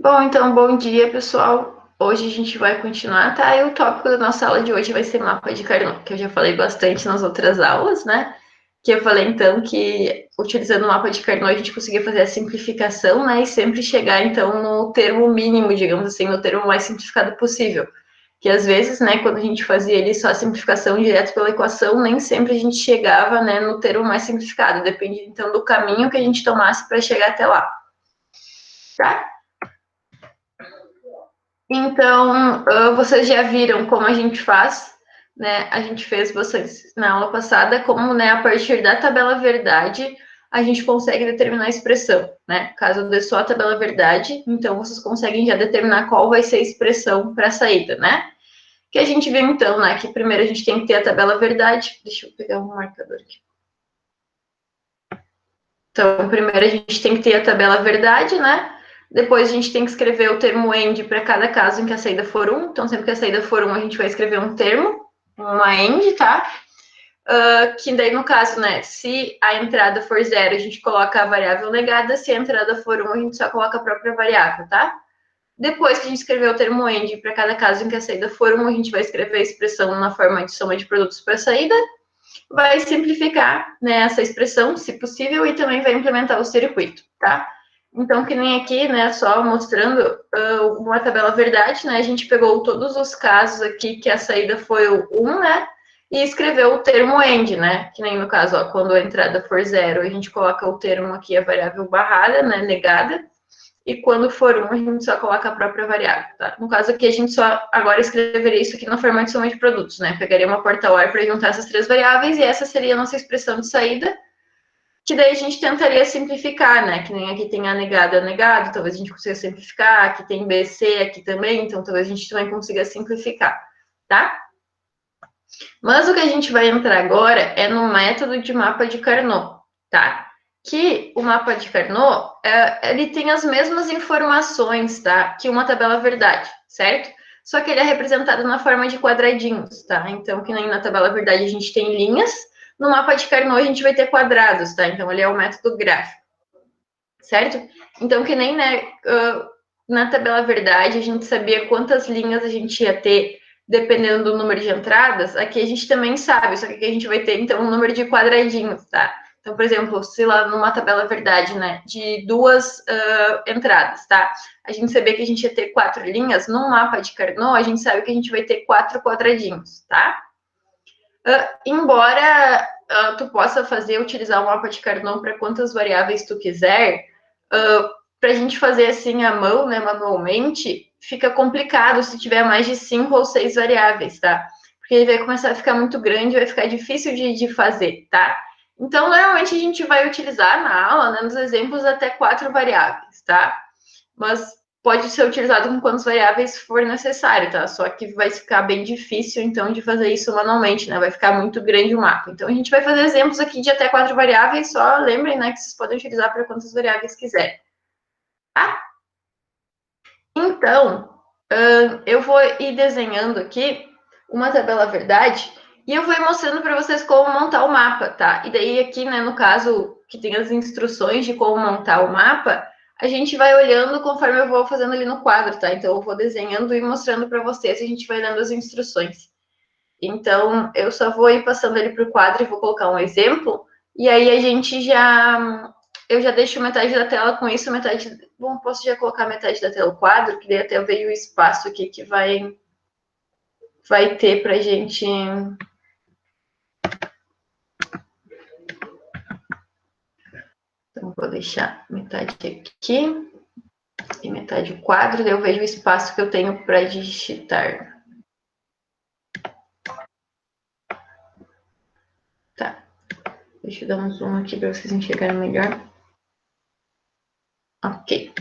Bom, então, bom dia, pessoal. Hoje a gente vai continuar, tá? E o tópico da nossa aula de hoje vai ser mapa de Carnot, que eu já falei bastante nas outras aulas, né? Que eu falei, então, que utilizando o mapa de Carnot a gente conseguia fazer a simplificação, né? E sempre chegar, então, no termo mínimo, digamos assim, no termo mais simplificado possível. Que às vezes, né, quando a gente fazia ali só a simplificação direto pela equação, nem sempre a gente chegava, né, no termo mais simplificado. Depende, então, do caminho que a gente tomasse para chegar até lá, tá? Então, vocês já viram como a gente faz, né? A gente fez vocês na aula passada, como, né, a partir da tabela verdade, a gente consegue determinar a expressão, né? Caso eu dê só a tabela verdade, então vocês conseguem já determinar qual vai ser a expressão para a saída, né? Que a gente viu então, né, que primeiro a gente tem que ter a tabela verdade. Deixa eu pegar um marcador aqui. Então, primeiro a gente tem que ter a tabela verdade, né? Depois a gente tem que escrever o termo end para cada caso em que a saída for 1. Então, sempre que a saída for 1, a gente vai escrever um termo, uma end, tá? Que daí, no caso, né, se a entrada for 0, a gente coloca a variável negada. Se a entrada for 1, a gente só coloca a própria variável, tá? Depois que a gente escrever o termo end para cada caso em que a saída for 1, a gente vai escrever a expressão na forma de soma de produtos para a saída, vai simplificar, né, essa expressão, se possível, e também vai implementar o circuito, tá? Então, que nem aqui, né, só mostrando uma tabela verdade, né, a gente pegou todos os casos aqui que a saída foi o 1, né, e escreveu o termo end, né, que nem no caso, ó, quando a entrada for 0, a gente coloca o termo aqui, a variável barrada, né, negada, e quando for 1, a gente só coloca a própria variável, tá? No caso aqui, a gente só agora escreveria isso aqui no formato de soma de produtos, né? Pegaria uma porta-OR para juntar essas três variáveis e essa seria a nossa expressão de saída, que daí a gente tentaria simplificar, né? Que nem aqui tem a negada, negado, talvez a gente consiga simplificar, aqui tem B, C, aqui também, então talvez a gente também consiga simplificar, tá? Mas o que a gente vai entrar agora é no método de mapa de Carnot, tá? Que o mapa de Carnot, ele tem as mesmas informações, tá? Que uma tabela verdade, certo? Só que ele é representado na forma de quadradinhos, tá? Então, que nem na tabela verdade a gente tem linhas, no mapa de Carnot a gente vai ter quadrados, tá? Então, ele é o método gráfico, certo? Então, que nem, né, na tabela verdade a gente sabia quantas linhas a gente ia ter dependendo do número de entradas, aqui a gente também sabe, só que aqui a gente vai ter, então, um número de quadradinhos, tá? Então, por exemplo, se lá numa tabela verdade, né, de duas entradas, tá? A gente sabia que a gente ia ter 4 linhas, no mapa de Carnot, a gente sabe que a gente vai ter 4 quadradinhos, tá? Embora tu possa utilizar o mapa de Carnot para quantas variáveis tu quiser, para a gente fazer assim à mão, né, manualmente, fica complicado se tiver mais de 5 ou 6 variáveis, tá? Porque ele vai começar a ficar muito grande, vai ficar difícil de fazer, tá? Então, normalmente a gente vai utilizar na aula, né, nos exemplos, até 4 variáveis, tá? Mas pode ser utilizado com quantas variáveis for necessário, tá? Só que vai ficar bem difícil, então, de fazer isso manualmente, né? Vai ficar muito grande o mapa. Então, a gente vai fazer exemplos aqui de até 4 variáveis, só lembrem, né, que vocês podem utilizar para quantas variáveis quiserem, tá? Então, eu vou ir desenhando aqui uma tabela verdade e eu vou ir mostrando para vocês como montar o mapa, tá? E daí aqui, né, no caso que tem as instruções de como montar o mapa, a gente vai olhando conforme eu vou fazendo ali no quadro, tá? Então eu vou desenhando e mostrando para vocês e a gente vai dando as instruções. Então eu só vou ir passando ali para o quadro e vou colocar um exemplo e aí a gente já eu já deixo metade da tela com isso, metade. Bom, posso já colocar metade da tela o quadro, que daí até veio o espaço aqui que vai ter pra gente. Então, vou deixar metade aqui e metade o quadro, daí eu vejo o espaço que eu tenho para digitar. Tá. Deixa eu dar um zoom aqui para vocês enxergarem melhor. Ok.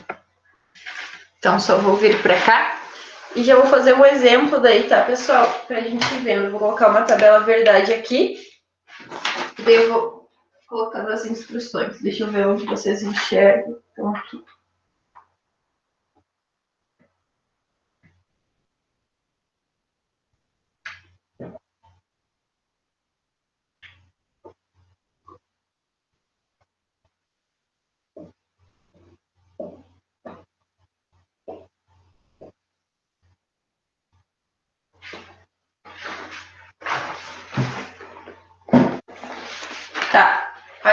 Então, só vou vir para cá e já vou fazer um exemplo daí, tá, pessoal? Para a gente ver. Eu vou colocar uma tabela verdade aqui. Daí eu vou colocando as instruções. Deixa eu ver onde vocês enxergam. Então, aqui.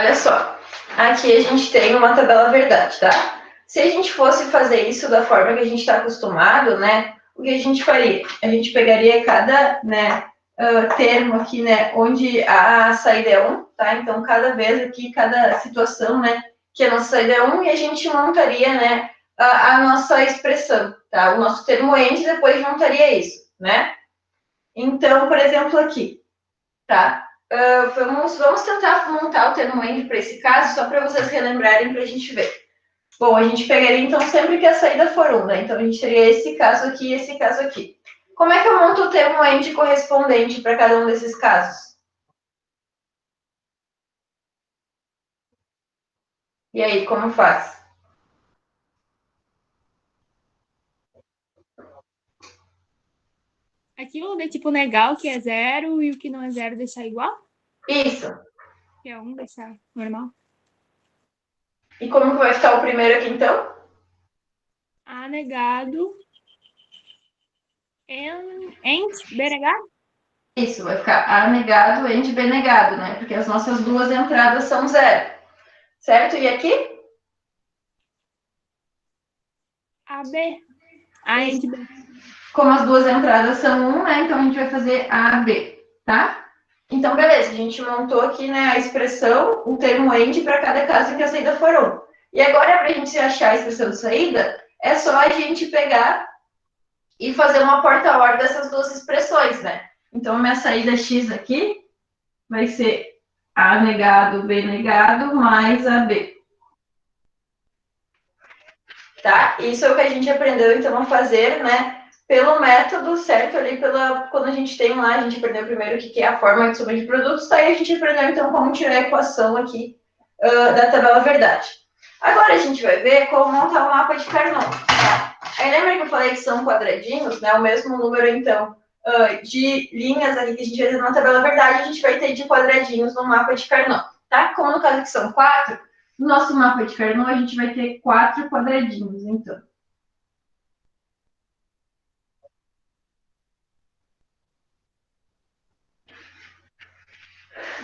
olha só. Aqui a gente tem uma tabela verdade, tá? Se a gente fosse fazer isso da forma que a gente está acostumado, né? O que a gente faria? A gente pegaria cada, né, termo aqui, né, onde a saída é 1, tá? Então, cada vez aqui, cada situação, né, que a nossa saída é 1, e a gente montaria, né, a nossa expressão, tá? O nosso termo end, depois montaria isso, né? Então, por exemplo, aqui, tá? Vamos tentar montar o termo end para esse caso, só para vocês relembrarem para a gente ver. Bom, a gente pegaria, então, sempre que a saída for 1, né? Então, a gente teria esse caso aqui e esse caso aqui. Como é que eu monto o termo end correspondente para cada um desses casos? E aí, como faz? Aquilo de tipo negar o que é 0 e o que não é 0 deixar igual? Isso. Que é 1 deixar normal. E como que vai ficar o primeiro aqui, então? A negado. And B negado? Isso, vai ficar A negado, end B negado, né? Porque as nossas duas entradas são 0. Certo? E aqui? AB. A and B. Como as duas entradas são 1, né? Então a gente vai fazer A, B, tá? Então, beleza, a gente montou aqui, né, a expressão, o termo end para cada caso em que a saída for 1. E agora, para a gente achar a expressão de saída, é só a gente pegar e fazer uma porta-hora dessas duas expressões, né? Então, minha saída x aqui vai ser A negado, B negado, mais AB. Tá? Isso é o que a gente aprendeu, então, a fazer, né? Pelo método, certo? Ali, quando a gente tem lá, a gente aprendeu primeiro o que é a forma de soma de produtos, tá? E a gente aprendeu, então, como tirar a equação aqui da tabela verdade. Agora a gente vai ver como montar o mapa de Carnot, tá? Aí lembra que eu falei que são quadradinhos, né? O mesmo número, então, de linhas ali que a gente vai ter na tabela verdade, a gente vai ter de quadradinhos no mapa de Carnot, tá? Como no caso aqui são 4, no nosso mapa de Carnot a gente vai ter 4 quadradinhos, então.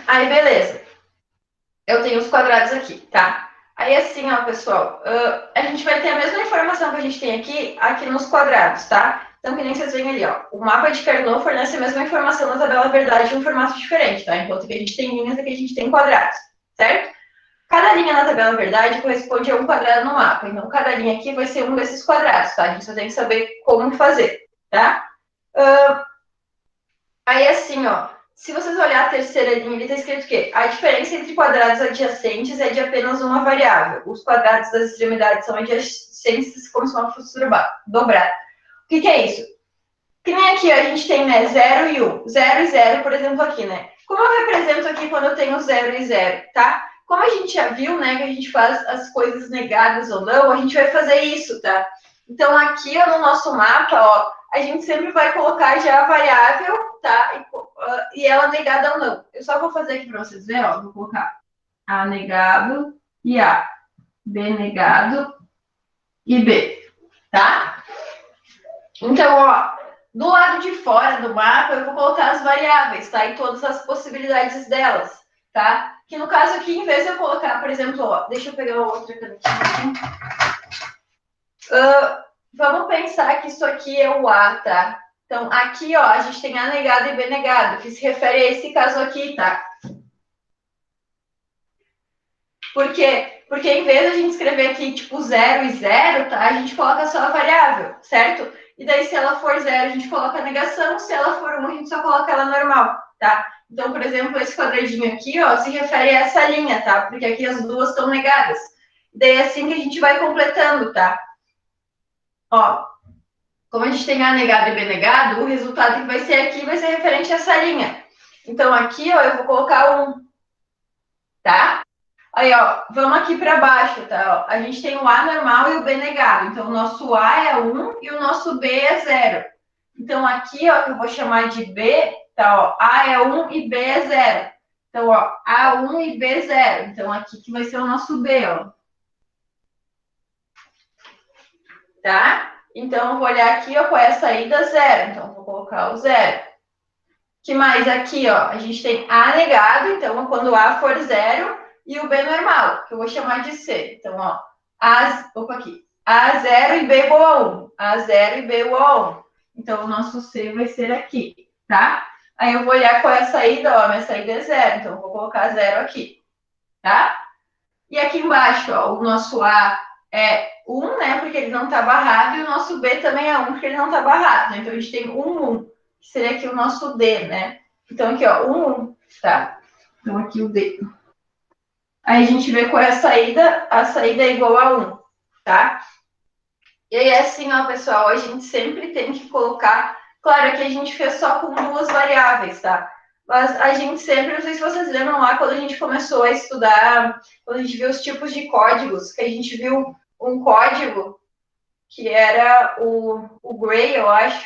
Aí, beleza. Eu tenho os quadrados aqui, tá? Aí, assim, ó, pessoal, a gente vai ter a mesma informação que a gente tem aqui nos quadrados, tá? Então, que nem vocês veem ali, ó. O mapa de Carnot fornece a mesma informação na tabela verdade em um formato diferente, tá? Enquanto que a gente tem linhas, aqui a gente tem quadrados, certo? Cada linha na tabela verdade corresponde a um quadrado no mapa. Então, cada linha aqui vai ser um desses quadrados, tá? A gente só tem que saber como fazer, tá? Aí, assim, ó, se vocês olharem a terceira linha, ele está escrito o quê? A diferença entre quadrados adjacentes é de apenas uma variável. Os quadrados das extremidades são adjacentes como se fosse uma dobrada. O que é isso? Que nem aqui, ó, a gente tem, né, 0 e 1. 0 e 0, por exemplo, aqui, né? Como eu represento aqui quando eu tenho 0 e 0, tá? Como a gente já viu, né, que a gente faz as coisas negadas ou não, a gente vai fazer isso, tá? Então, aqui, ó, no nosso mapa, ó, a gente sempre vai colocar já a variável, tá? E ela negada ou não. Eu só vou fazer aqui para vocês verem, ó. Vou colocar A negado e A. B negado e B, tá? Então, ó, do lado de fora do mapa, eu vou colocar as variáveis, tá? E todas as possibilidades delas, tá? Que no caso aqui, em vez de eu colocar, por exemplo, ó, deixa eu pegar outra canetinha aqui. Vamos pensar que isso aqui é o A, tá? Então, aqui, ó, a gente tem A negado e B negado, que se refere a esse caso aqui, tá? Por quê? Porque em vez de a gente escrever aqui, tipo, 0 e 0, tá? A gente coloca só a variável, certo? E daí, se ela for 0, a gente coloca a negação. Se ela for 1, a gente só coloca ela normal, tá? Então, por exemplo, esse quadradinho aqui, ó, se refere a essa linha, tá? Porque aqui as duas estão negadas. Daí, é assim que a gente vai completando, tá? Ó, como a gente tem A negado e B negado, o resultado que vai ser aqui vai ser referente a essa linha. Então, aqui, ó, eu vou colocar 1, tá? Aí, ó, vamos aqui para baixo, tá? Ó, a gente tem o A normal e o B negado. Então, o nosso A é 1 e o nosso B é 0. Então, aqui, ó, que eu vou chamar de B, tá? Ó, A é 1 e B é 0. Então, ó, A1 e B 0. Então, aqui que vai ser o nosso B, ó. Tá? Então, eu vou olhar aqui, ó, qual é a saída 0. Então, vou colocar o 0. Que mais aqui, ó? A gente tem A negado. Então, quando A for 0, e o B normal, que eu vou chamar de C. Então, ó, aqui. A0 e B igual a 1. A0 e B igual a 1. Então, o nosso C vai ser aqui, tá? Aí eu vou olhar qual é a saída, ó, minha saída é 0, então eu vou colocar 0 aqui, tá? E aqui embaixo, ó, o nosso A é 1, né, porque ele não está barrado, e o nosso B também é 1, porque ele não está barrado, né? Então, a gente tem 1, 1, que seria aqui o nosso D, né? Então, aqui, ó, 1, 1, tá? Então, aqui o D. Aí a gente vê qual é a saída é igual a 1, tá? E aí, assim, ó, pessoal, a gente sempre tem que colocar... Claro que a gente fez só com duas variáveis, tá? Mas a gente sempre, não sei se vocês lembram lá, quando a gente começou a estudar, quando a gente viu os tipos de códigos, que a gente viu um código que era o Gray, eu acho,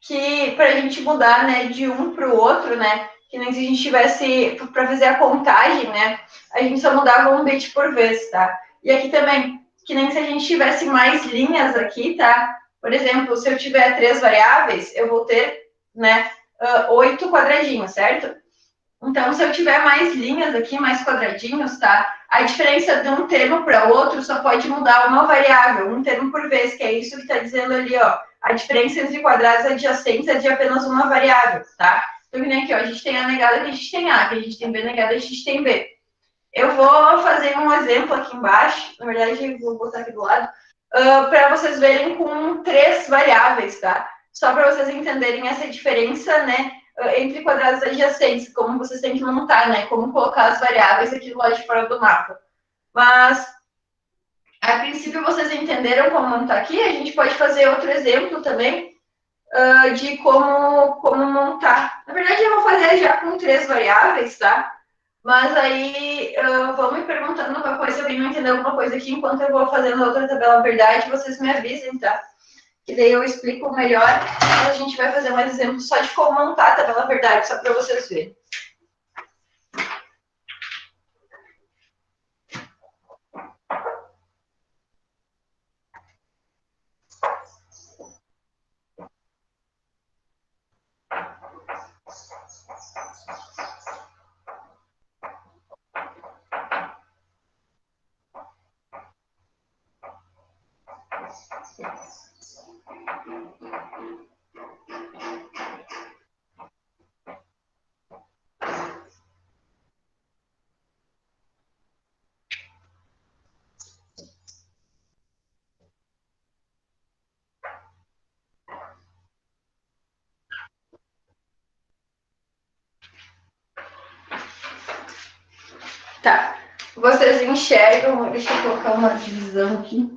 que para a gente mudar, né, de um para o outro, né, que nem se a gente tivesse, para fazer a contagem, né, a gente só mudava um bit por vez, tá? E aqui também, que nem se a gente tivesse mais linhas aqui, tá? Por exemplo, se eu tiver 3 variáveis, eu vou ter, né, 8 quadradinhos, certo? Então, se eu tiver mais linhas aqui, mais quadradinhos, tá? A diferença de um termo para outro só pode mudar uma variável, um termo por vez, que é isso que está dizendo ali, ó. A diferença entre quadrados adjacentes é de apenas uma variável, tá? Então, que nem aqui, ó, a gente tem A negada, que a gente tem A, que a gente tem B negada, a gente tem B. Eu vou fazer um exemplo aqui embaixo, na verdade, vou botar aqui do lado, para vocês verem com 3 variáveis, tá? Só para vocês entenderem essa diferença, né, entre quadrados adjacentes, como vocês têm que montar, né, como colocar as variáveis aqui do lado de fora do mapa. Mas, a princípio, vocês entenderam como montar aqui, a gente pode fazer outro exemplo também, de como montar. Na verdade, eu vou fazer já com 3 variáveis, tá? Mas aí, vão me perguntando alguma coisa, se alguém não entender alguma coisa aqui, enquanto eu vou fazendo outra tabela verdade, vocês me avisem, tá? Que daí eu explico melhor. A gente vai fazer mais exemplos só de como montar a tabela verdade, só para vocês verem. Tá. Vocês enxergam, deixa eu colocar uma divisão aqui.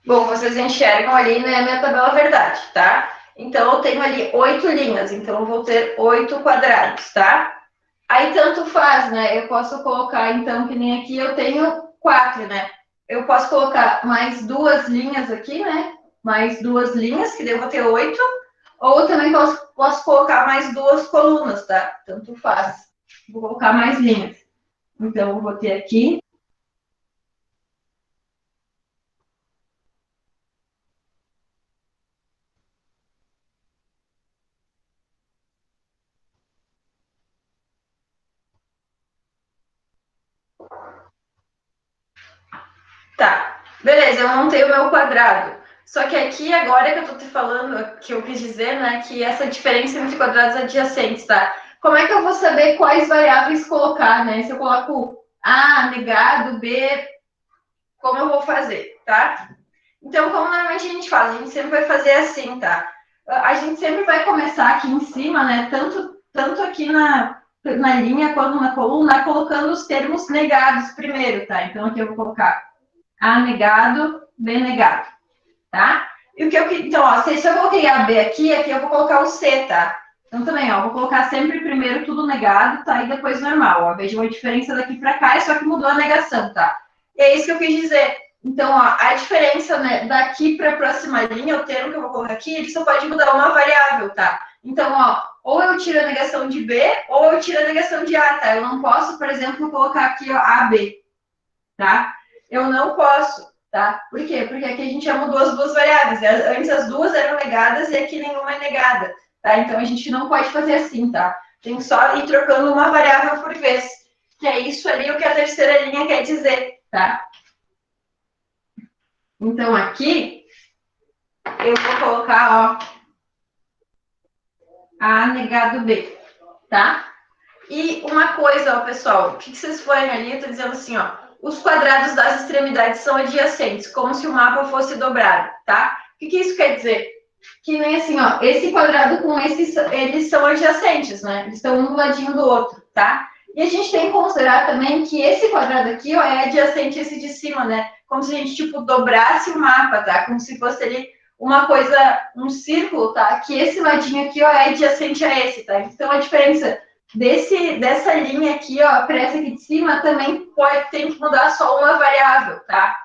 Bom, vocês enxergam ali, né, a minha tabela verdade, tá? Então, eu tenho ali 8 linhas, então eu vou ter 8 quadrados, tá? Aí, tanto faz, né? Eu posso colocar, então, que nem aqui eu tenho 4, né? Eu posso colocar mais 2 linhas aqui, né? Mais 2 linhas, que daí eu vou ter 8. Ou também posso colocar mais 2 colunas, tá? Tanto faz. Vou colocar mais linhas. Então, eu vou ter aqui. Tá, beleza, eu montei o meu quadrado. Só que aqui, agora que eu tô te falando, que eu quis dizer, né, que essa diferença entre quadrados adjacentes, tá? Como é que eu vou saber quais variáveis colocar, né? Se eu coloco A negado, B, como eu vou fazer, tá? Então, como normalmente a gente faz? A gente sempre vai fazer assim, tá? A gente sempre vai começar aqui em cima, né? Tanto aqui na linha quanto na coluna, colocando os termos negados primeiro, tá? Então, aqui eu vou colocar A negado, B negado, tá? E o que eu então, ó, se eu coloquei A, B aqui eu vou colocar o C, tá? Então também, ó, vou colocar sempre primeiro tudo negado, tá? E depois normal, ó. Vejam a diferença daqui para cá, é só que mudou a negação, tá? E é isso que eu quis dizer. Então, ó, a diferença, né, daqui para a próxima linha, o termo que eu vou colocar aqui, ele só pode mudar uma variável, tá? Então, ó, ou eu tiro a negação de B, ou eu tiro a negação de A, tá? Eu não posso, por exemplo, colocar aqui, ó, AB, tá? Eu não posso, tá? Por quê? Porque aqui a gente já mudou as duas variáveis. Antes as duas eram negadas e aqui nenhuma é negada, tá? Então a gente não pode fazer assim, tá? Tem que só ir trocando uma variável por vez. Que é isso ali o que a terceira linha quer dizer, tá? Então aqui eu vou colocar, ó, A negado B, tá? E uma coisa, ó, pessoal, o que vocês forem ali, eu tô dizendo assim, ó, os quadrados das extremidades são adjacentes, como se o mapa fosse dobrado, tá? O que isso quer dizer? Que nem assim, ó, esse quadrado com esse, eles são adjacentes, né? Eles estão um do ladinho do outro, tá? E a gente tem que considerar também que esse quadrado aqui, ó, é adjacente a esse de cima, né? Como se a gente, tipo, dobrasse o mapa, tá? Como se fosse ali uma coisa, um círculo, tá? Que esse ladinho aqui, ó, é adjacente a esse, tá? Então, a diferença dessa linha aqui, ó, para essa aqui de cima, também tem que mudar só uma variável, tá?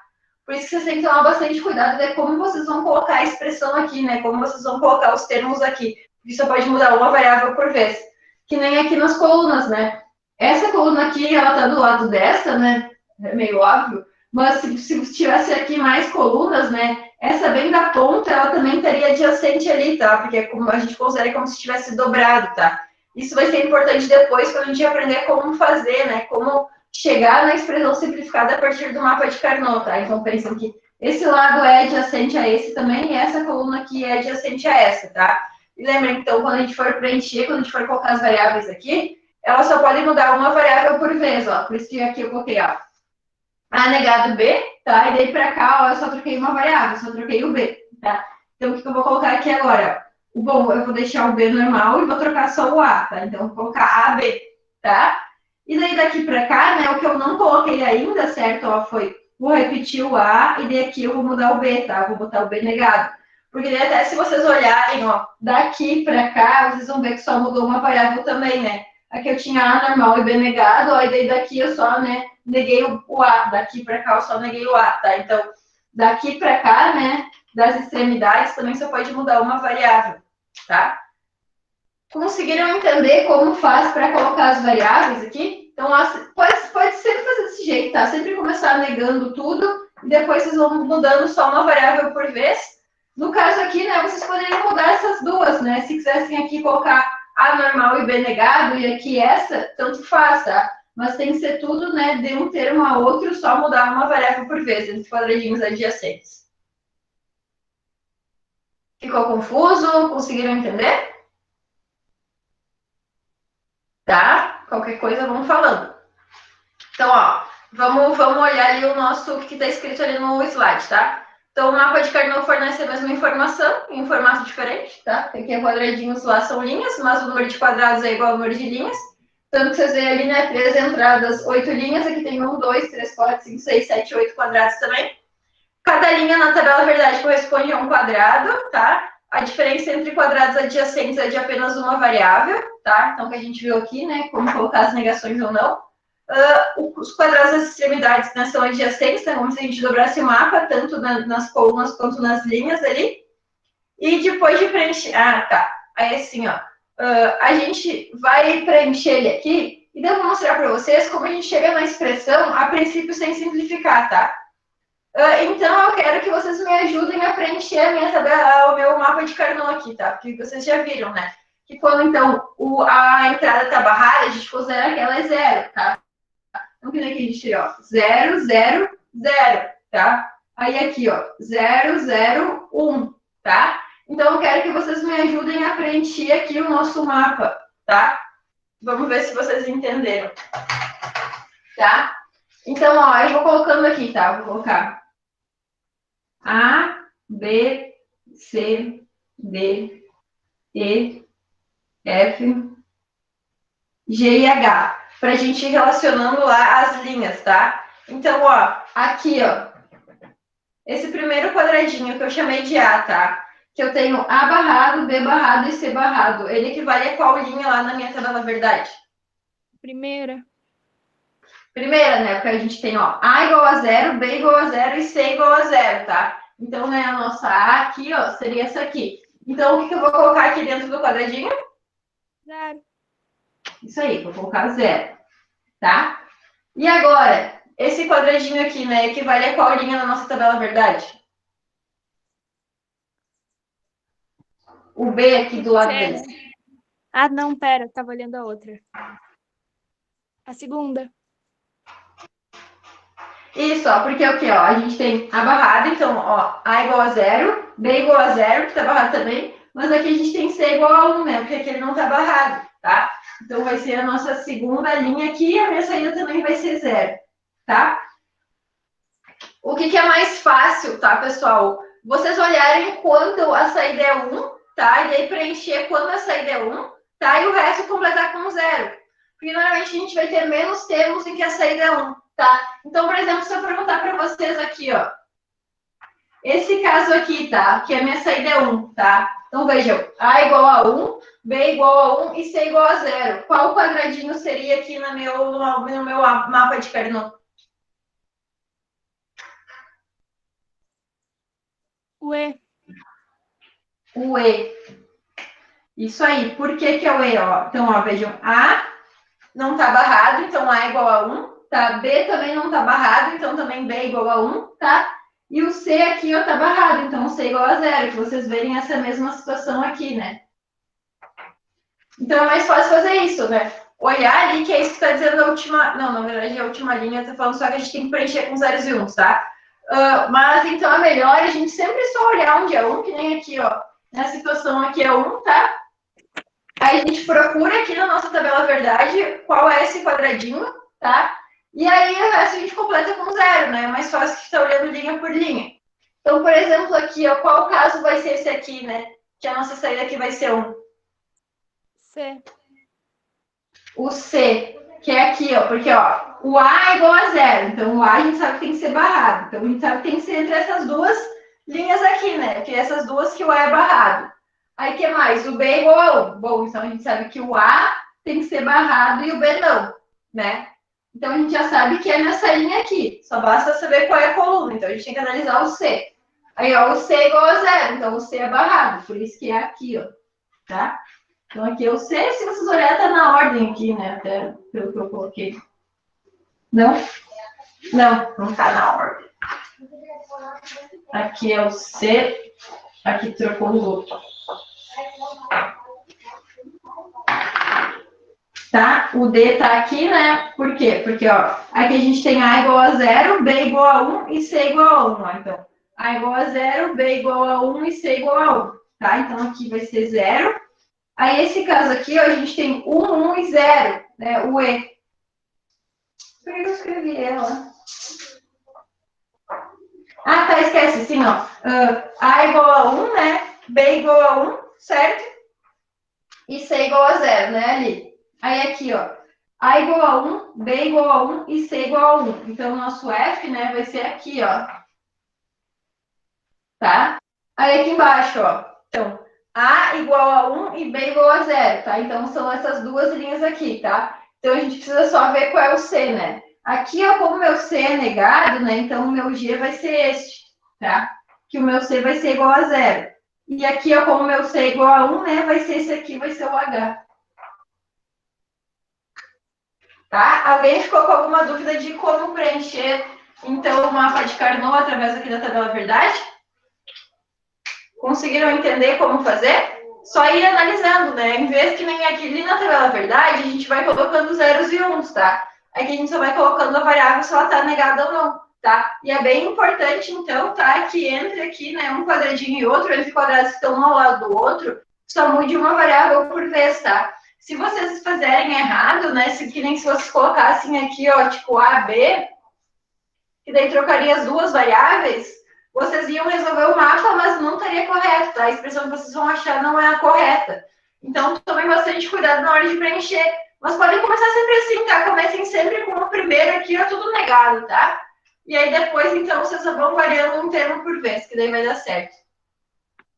Por isso que vocês têm que tomar bastante cuidado de como vocês vão colocar a expressão aqui, né? Como vocês vão colocar os termos aqui. Porque só pode mudar uma variável por vez. Que nem aqui nas colunas, né? Essa coluna aqui, ela tá do lado dessa, né? É meio óbvio. Mas se tivesse aqui mais colunas, né? Essa bem da ponta, ela também estaria adjacente ali, tá? Porque como a gente considera como se tivesse dobrado, tá? Isso vai ser importante depois, quando a gente aprender como fazer, né? Como chegar na expressão simplificada a partir do mapa de Carnot, tá? Então, pensem que esse lado é adjacente a esse também, e essa coluna aqui é adjacente a essa, tá? E lembrem, então, quando a gente for preencher, quando a gente for colocar as variáveis aqui, elas só podem mudar uma variável por vez, ó. Por isso que aqui eu coloquei, ó, A negado B, tá? E daí pra cá, ó, eu só troquei uma variável, só troquei o B, tá? Então, o que eu vou colocar aqui agora? Bom, eu vou deixar o B normal e vou trocar só o A, tá? Então, eu vou colocar AB, tá? E daí daqui para cá, né, o que eu não coloquei ainda, certo? Ó, vou repetir o A e daí aqui eu vou mudar o B, tá? Vou botar o B negado. Porque daí até se vocês olharem, ó, daqui para cá, vocês vão ver que só mudou uma variável também, né? Aqui eu tinha A normal e B negado, ó, e daí daqui eu só, né, neguei o A. Daqui para cá eu só neguei o A, tá? Então, daqui para cá, né, das extremidades também só pode mudar uma variável, tá? Conseguiram entender como faz para colocar as variáveis aqui? Então, pode sempre fazer desse jeito, tá? Sempre começar negando tudo e depois vocês vão mudando só uma variável por vez. No caso aqui, né, vocês poderiam mudar essas duas, né? Se quisessem aqui colocar A normal e B negado e aqui essa, tanto faz, tá? Mas tem que ser tudo, né, de um termo a outro, só mudar uma variável por vez, entre quadradinhos adjacentes. Ficou confuso? Conseguiram entender? Tá? Qualquer coisa, vamos falando. Então, ó, vamos olhar ali o que está escrito ali no slide, tá? Então, o mapa de Carnot fornece a mesma informação, em um formato diferente, tá? Aqui é quadradinhos, lá são linhas, mas o número de quadrados é igual ao número de linhas. Tanto que vocês veem ali, né, 3 entradas, 8 linhas, aqui tem 1, 2, 3, 4, 5, 6, 7, 8 quadrados também. Cada linha na tabela verdade corresponde a um quadrado, tá? A diferença entre quadrados adjacentes é de apenas uma variável, tá? Então, que a gente viu aqui, né, como colocar as negações ou não. Os quadrados das extremidades, né, são adjacentes, né, como se a gente dobrasse o mapa, tanto nas colunas quanto nas linhas ali. E depois de preencher... Ah, tá. Aí, assim, ó. A gente vai preencher ele aqui, e daí eu vou mostrar para vocês como a gente chega na expressão, a princípio, sem simplificar, tá? Então, eu quero que vocês me ajudem a preencher a minha tabela, o meu mapa de Carnot aqui, tá? Porque vocês já viram, né? Que quando, então, a entrada tá barrada, a gente considera que ela é zero, tá? Então, que nem aqui a gente tem, ó, 0, 0, 0, tá? Aí aqui, ó, 0, 0, 1, tá? Então, eu quero que vocês me ajudem a preencher aqui o nosso mapa, tá? Vamos ver se vocês entenderam, tá? Então, ó, eu vou colocando aqui, tá? Vou colocar A, B, C, D, E, F, G e H. Para a gente ir relacionando lá as linhas, tá? Então, ó, aqui, ó, esse primeiro quadradinho que eu chamei de A, tá? Que eu tenho A barrado, B barrado e C barrado. Ele equivale a qual linha lá na minha tabela verdade? Primeira. Primeira, né? Porque a gente tem, ó, A igual a 0, B igual a 0 e C igual a 0, tá? Então, né, a nossa A aqui, ó, seria essa aqui. Então, o que eu vou colocar aqui dentro do quadradinho? Zero. Isso aí, vou colocar 0, tá? E agora, esse quadradinho aqui, né, equivale a qual linha na nossa tabela verdade? O B aqui do lado C, desse. né? Ah, não, pera, tava olhando a outra. A segunda. Isso, ó, porque o que, ó, a gente tem a barrada, então, ó, A igual a 0, B igual a 0, que tá barrado também, mas aqui a gente tem C igual a 1, né, porque aqui ele não tá barrado, tá? Então vai ser a nossa segunda linha aqui, e a minha saída também vai ser 0, tá? O que é mais fácil, tá, pessoal? Vocês olharem quando a saída é 1, tá? E daí preencher quando a saída é 1, tá? E o resto completar com 0. Porque normalmente a gente vai ter menos termos em que a saída é 1, tá? Então, por exemplo, se eu perguntar para vocês aqui, ó. Esse caso aqui, tá? Que a minha saída é 1, tá? Então, vejam. A igual a 1, B igual a 1 e C igual a 0. Qual quadradinho seria aqui no meu mapa de Carnot? O E. O E. Isso aí. Por que que é o E, ó? Então, ó, vejam. A não está barrado, então A igual a 1, tá? B também não está barrado, então também B igual a 1, tá? E o C aqui, ó, tá barrado, então o C igual a 0, que vocês verem essa mesma situação aqui, né? Então é mais fácil fazer isso, né? Olhar ali, que é isso que está dizendo a última... Não, na verdade, a última linha tá falando só que a gente tem que preencher com zeros e uns, tá? Mas, então, é melhor a gente sempre só olhar onde é 1, que nem aqui, ó. Na situação aqui é 1, tá? Aí a gente procura aqui na nossa tabela verdade qual é esse quadradinho, tá? E aí o resto a gente completa com 0, né? É mais fácil que estar olhando linha por linha. Então, por exemplo, aqui, ó, qual caso vai ser esse aqui, né? Que a nossa saída aqui vai ser 1. C. O C, que é aqui, ó, porque, ó, o A é igual a 0. Então, o A a gente sabe que tem que ser barrado. Então, a gente sabe que tem que ser entre essas duas linhas aqui, né? Que essas duas que o A é barrado. Aí, o que mais? O B é igual a 1. Bom, então a gente sabe que o A tem que ser barrado e o B não, né? Então, a gente já sabe que é nessa linha aqui. Só basta saber qual é a coluna. Então, a gente tem que analisar o C. Aí, ó, o C é igual a 0. Então, o C é barrado. Por isso que é aqui, ó. Tá? Então, aqui eu sei, se vocês olharem, tá na ordem aqui, né? Até pelo que eu coloquei. Não? Não, não tá na ordem. Aqui é o C, aqui trocou os outros. Tá? O D tá aqui, né? Por quê? Porque, ó, aqui a gente tem A igual a 0, B igual a 1 e C igual a 1. Ó. Então, A igual a 0, B igual a 1 e C igual a 1. Tá? Então, aqui vai ser 0. Aí, esse caso aqui, ó, a gente tem 1 e 0, né? O E. Por que eu escrevi ela? Ah, tá, esquece, sim, ó. A igual a 1, né? B igual a 1, certo? E C igual a 0, né, ali. Aí aqui, ó. A igual a 1, B igual a 1 e C igual a 1. Então, o nosso F, né, vai ser aqui, ó. Tá? Aí aqui embaixo, ó. Então, A igual a 1 e B igual a 0, tá? Então, são essas duas linhas aqui, tá? Então, a gente precisa só ver qual é o C, né? Aqui, ó, como o meu C é negado, né? Então, o meu G vai ser este, tá? Que o meu C vai ser igual a 0. E aqui, ó, como o meu C é igual a 1, né? Vai ser esse aqui, vai ser o H. Tá? Alguém ficou com alguma dúvida de como preencher, então, o mapa de Carnot através aqui da tabela verdade? Conseguiram entender como fazer? Só ir analisando, né? Em vez que nem aqui na tabela verdade, a gente vai colocando zeros e uns, tá? Aqui a gente só vai colocando a variável se ela tá negada ou não, tá? E é bem importante, então, tá? Que entre aqui, né, um quadradinho e outro, entre quadrados que estão um ao lado do outro, só mude uma variável por vez, tá? Se vocês fizerem errado, né? Que nem se vocês colocassem aqui, ó, tipo A, B, que daí trocaria as duas variáveis, vocês iam resolver o mapa, mas não estaria correto, tá? A expressão que vocês vão achar não é a correta. Então, tomem bastante cuidado na hora de preencher. Mas podem começar sempre assim, tá? Comecem sempre com o primeiro aqui, ó, tudo negado, tá? E aí depois, então, vocês vão variando um termo por vez, que daí vai dar certo.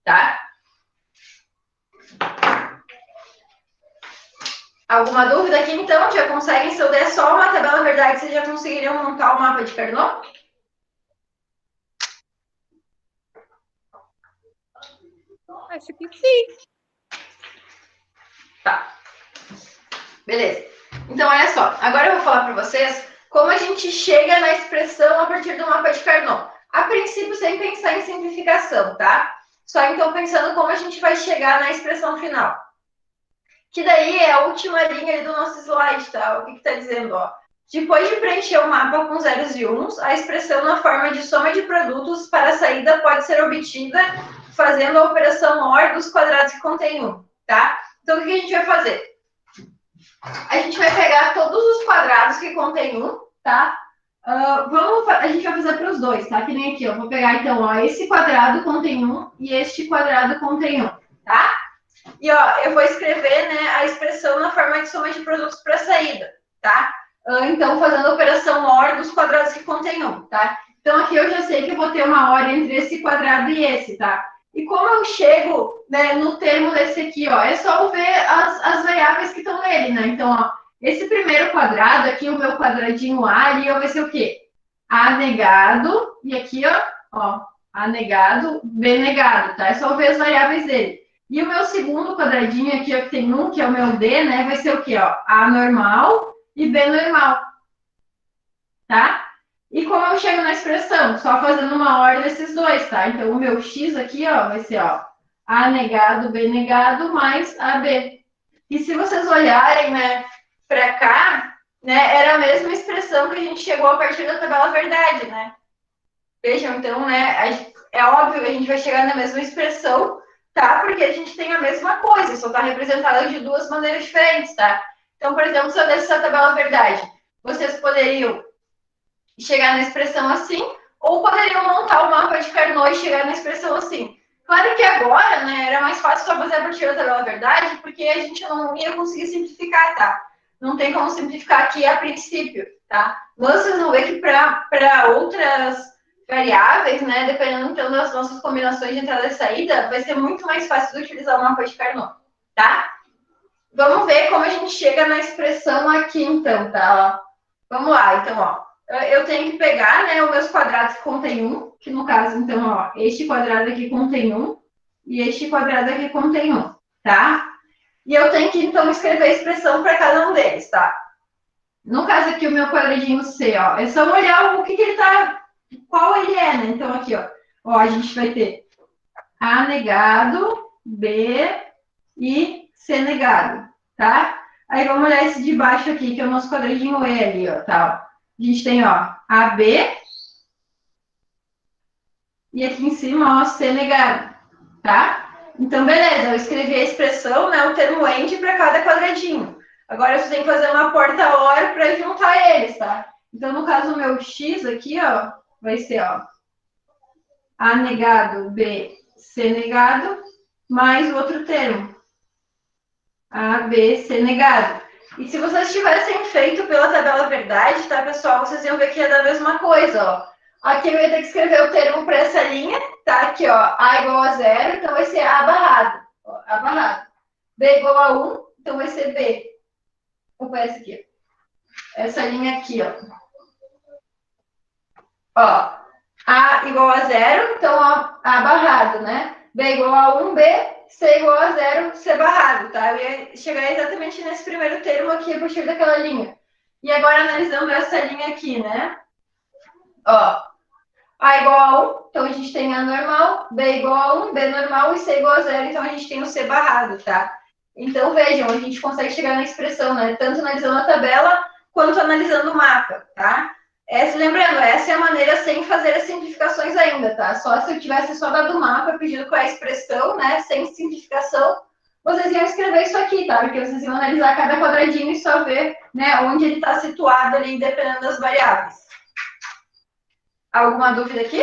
Tá? Alguma dúvida aqui, então? Já conseguem, se eu der só uma tabela verdade, vocês já conseguiriam montar o mapa de Carnot? Acho que sim. Tá. Beleza. Então, olha só. Agora eu vou falar para vocês como a gente chega na expressão a partir do mapa de Carnot. A princípio, sem pensar em simplificação, tá? Só então pensando como a gente vai chegar na expressão final. Que daí é a última linha ali do nosso slide, tá? O que está dizendo, ó. Depois de preencher o mapa com zeros e uns, a expressão na forma de soma de produtos para a saída pode ser obtida fazendo a operação OR dos quadrados que contém 1, tá? Então, o que a gente vai fazer? A gente vai pegar todos os quadrados que contém 1, tá? A gente vai fazer para os dois, tá? Que nem aqui, ó. Vou pegar, então, ó, esse quadrado contém 1 e este quadrado contém 1, tá? E, ó, eu vou escrever, né, a expressão na forma de soma de produtos para saída, tá? Então, fazendo a operação OR dos quadrados que contém 1, tá? Então, aqui eu já sei que eu vou ter uma OR entre esse quadrado e esse, tá? E como eu chego, né, no termo desse aqui, ó, é só eu ver as variáveis que estão nele, né? Então, ó, esse primeiro quadrado aqui, o meu quadradinho A, ali vai ser o quê? A negado, e aqui, ó, A negado, B negado, tá? É só eu ver as variáveis dele. E o meu segundo quadradinho aqui, ó, que tem 1, que é o meu D, né? Vai ser o quê, ó? A normal e B normal, tá? E como eu chego na expressão? Só fazendo uma ordem desses dois, tá? Então, o meu X aqui, ó, vai ser, ó, A negado, B negado, mais AB. E se vocês olharem, né, para cá, né, era a mesma expressão que a gente chegou a partir da tabela verdade, né? Vejam, então, né, é óbvio que a gente vai chegar na mesma expressão, tá? Porque a gente tem a mesma coisa, só está representada de duas maneiras diferentes, tá? Então, por exemplo, se eu desse essa tabela verdade, vocês poderiam chegar na expressão assim, ou poderiam montar o mapa de Carnot e chegar na expressão assim. Claro que agora, né, era mais fácil só fazer a partir da tabela verdade, porque a gente não ia conseguir simplificar, tá? Não tem como simplificar aqui a princípio, tá? Mas vocês vão ver que para outras variáveis, né, dependendo então das nossas combinações de entrada e saída, vai ser muito mais fácil de utilizar o mapa de Carnot, tá? Vamos ver como a gente chega na expressão aqui, então, tá? Vamos lá, então, ó. Eu tenho que pegar, né, os meus quadrados que contém 1, que no caso, então, ó, este quadrado aqui contém 1 e este quadrado aqui contém 1, tá? E eu tenho que, então, escrever a expressão para cada um deles, tá? No caso aqui, o meu quadradinho C, ó, é só olhar o que ele tá, qual ele é, né? Então, aqui, ó, a gente vai ter A negado, B e C negado, tá? Aí vamos olhar esse de baixo aqui, que é o nosso quadradinho E ali, ó, tá? A gente tem, ó, AB e aqui em cima, ó, C negado, tá? Então, beleza, eu escrevi a expressão, né, o termo end para cada quadradinho. Agora, você tem que fazer uma porta OR para juntar eles, tá? Então, no caso, o meu X aqui, ó, vai ser, ó, A negado, B, C negado, mais o outro termo, A, B, C negado. E se vocês tivessem feito pela tabela verdade, tá, pessoal, vocês iam ver que ia dar a mesma coisa, ó. Aqui eu ia ter que escrever o termo para essa linha, tá? Aqui, ó, A igual a 0, então vai ser A barrado. Ó, A barrado. B igual a 1, então vai ser B. Opa, essa aqui. Essa linha aqui, ó. Ó, A igual a 0, então ó, A barrado, né? B igual a 1, B, C igual a 0, C barrado, tá? Eu ia chegar exatamente nesse primeiro termo aqui a partir daquela linha. E agora analisando essa linha aqui, né? Ó, A igual a 1, então a gente tem A normal, B igual a 1, B normal e C igual a 0, então a gente tem o C barrado, tá? Então vejam, a gente consegue chegar na expressão, né? Tanto analisando a tabela quanto analisando o mapa, tá? Lembrando, essa é a maneira sem fazer as simplificações ainda, tá? Só se eu tivesse só dado o mapa, pedido qual é a expressão, né? Sem simplificação, vocês iam escrever isso aqui, tá? Porque vocês iam analisar cada quadradinho e só ver, né, onde ele está situado ali, dependendo das variáveis. Alguma dúvida aqui?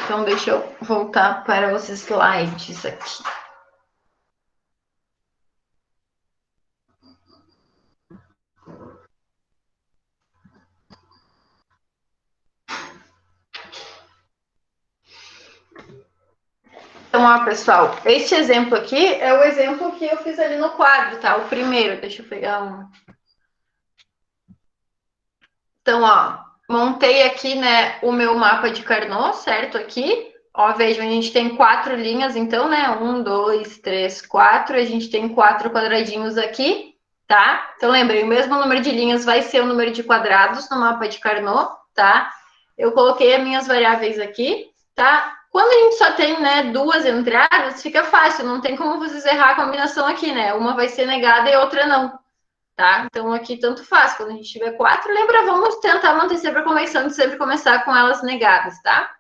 Então, deixa eu voltar para os slides aqui. Então, ó, pessoal, este exemplo aqui é o exemplo que eu fiz ali no quadro, tá? O primeiro, deixa eu pegar um. Então, ó, montei aqui, né, o meu mapa de Carnot, certo? Aqui, ó, vejam, a gente tem 4 linhas, então, né, 1, 2, 3, 4, a gente tem 4 quadradinhos aqui, tá? Então, lembrem, o mesmo número de linhas vai ser o número de quadrados no mapa de Carnot, tá? Eu coloquei as minhas variáveis aqui, tá? Quando a gente só tem, né, 2 entradas, fica fácil, não tem como vocês errar a combinação aqui, né? Uma vai ser negada e a outra não, tá? Então, aqui tanto faz. Quando a gente tiver 4, lembra, vamos tentar manter sempre a convenção de sempre começar com elas negadas, tá?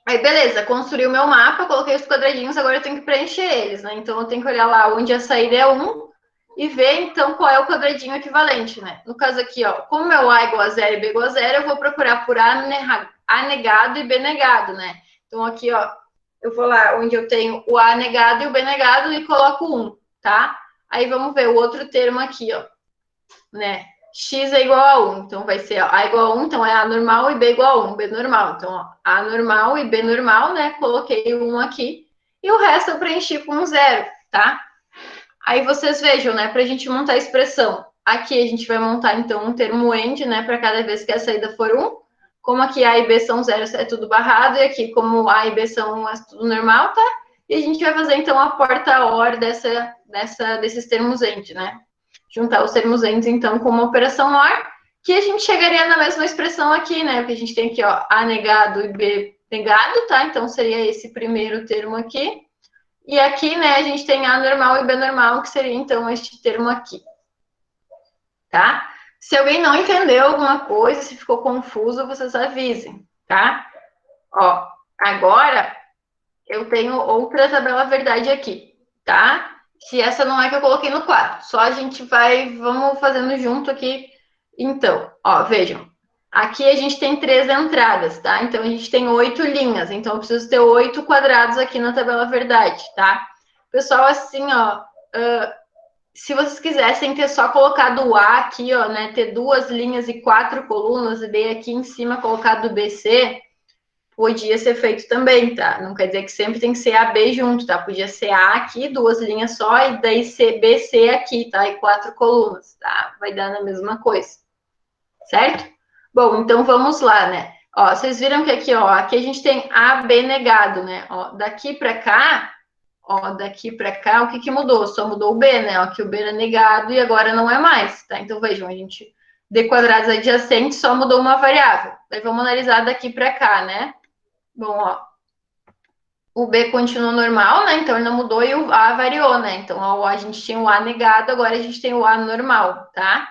Aí, beleza, construí o meu mapa, coloquei os quadradinhos, agora eu tenho que preencher eles, né? Então, eu tenho que olhar lá onde a saída é 1 e ver, então, qual é o quadradinho equivalente, né? No caso aqui, ó, como meu A igual a 0 e B igual a 0, eu vou procurar por A negado e B negado, né? Então, aqui, ó, eu vou lá onde eu tenho o A negado e o B negado e coloco 1, tá? Aí, vamos ver o outro termo aqui, ó, né? X é igual a 1, então vai ser ó, A igual a 1, então é A normal e B igual a 1, B normal. Então, ó, A normal e B normal, né? Coloquei 1 aqui e o resto eu preenchi com um 0, tá? Aí vocês vejam, né? Para a gente montar a expressão. Aqui a gente vai montar, então, um termo end, né? Para cada vez que a saída for 1. Como aqui A e B são 0, é tudo barrado. E aqui, como A e B são é tudo normal, tá? E a gente vai fazer, então, a porta-or desses termos end, né? Juntar os termos ends, então, com uma operação OR, que a gente chegaria na mesma expressão aqui, né? Porque a gente tem aqui, ó, A negado e B negado, tá? Então, seria esse primeiro termo aqui. E aqui, né, a gente tem A normal e B normal, que seria, então, este termo aqui, tá? Se alguém não entendeu alguma coisa, se ficou confuso, vocês avisem, tá? Ó, agora eu tenho outra tabela verdade aqui, tá? Se essa não é que eu coloquei no quadro, só a gente vamos fazendo junto aqui. Então, ó, vejam. Aqui a gente tem 3 entradas, tá? Então a gente tem 8 linhas. Então eu preciso ter 8 quadrados aqui na tabela verdade, tá? Pessoal, assim, ó, se vocês quisessem ter só colocado o A aqui, ó, né? Ter 2 linhas e 4 colunas, e daí aqui em cima colocado o BC, podia ser feito também, tá? Não quer dizer que sempre tem que ser AB junto, tá? Podia ser A aqui, 2 linhas só, e daí ser BC aqui, tá? E 4 colunas, tá? Vai dar na mesma coisa, certo? Bom, então vamos lá, né? Ó, vocês viram que aqui, ó, aqui a gente tem AB negado, né? Ó, daqui para cá, ó, daqui para cá, o que que mudou? Só mudou o B, né? Ó, que o B era negado e agora não é mais, tá? Então vejam, a gente D quadrados adjacentes só mudou uma variável. Daí vamos analisar daqui para cá, né? Bom, ó, o B continua normal, né? Então ele não mudou e o A variou, né? Então ó, a gente tinha o A negado, agora a gente tem o A normal, tá?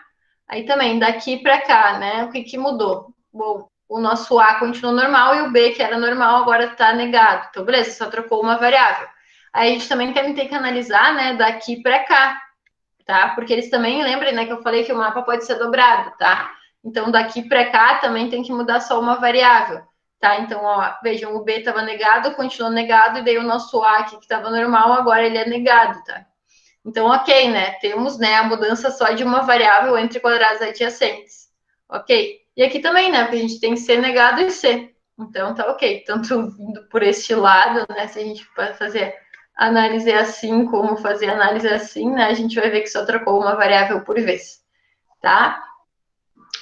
Aí também, daqui para cá, né? O que que mudou? Bom, o nosso A continua normal e o B, que era normal, agora está negado. Então, beleza, só trocou uma variável. Aí a gente também tem que analisar, né? Daqui para cá, tá? Porque eles também, lembrem, né? Que eu falei que o mapa pode ser dobrado, tá? Então, daqui para cá também tem que mudar só uma variável. Tá, então, ó, vejam, o B estava negado, continuou negado, e daí o nosso A aqui, que estava normal, agora ele é negado, tá? Então, ok, né? Temos, né, a mudança só de uma variável entre quadrados adjacentes. Ok? E aqui também, né? Porque a gente tem C negado e C. Então, tá ok. Tanto vindo por este lado, né? Se a gente pode fazer análise assim, como fazer análise assim, né? A gente vai ver que só trocou uma variável por vez, tá?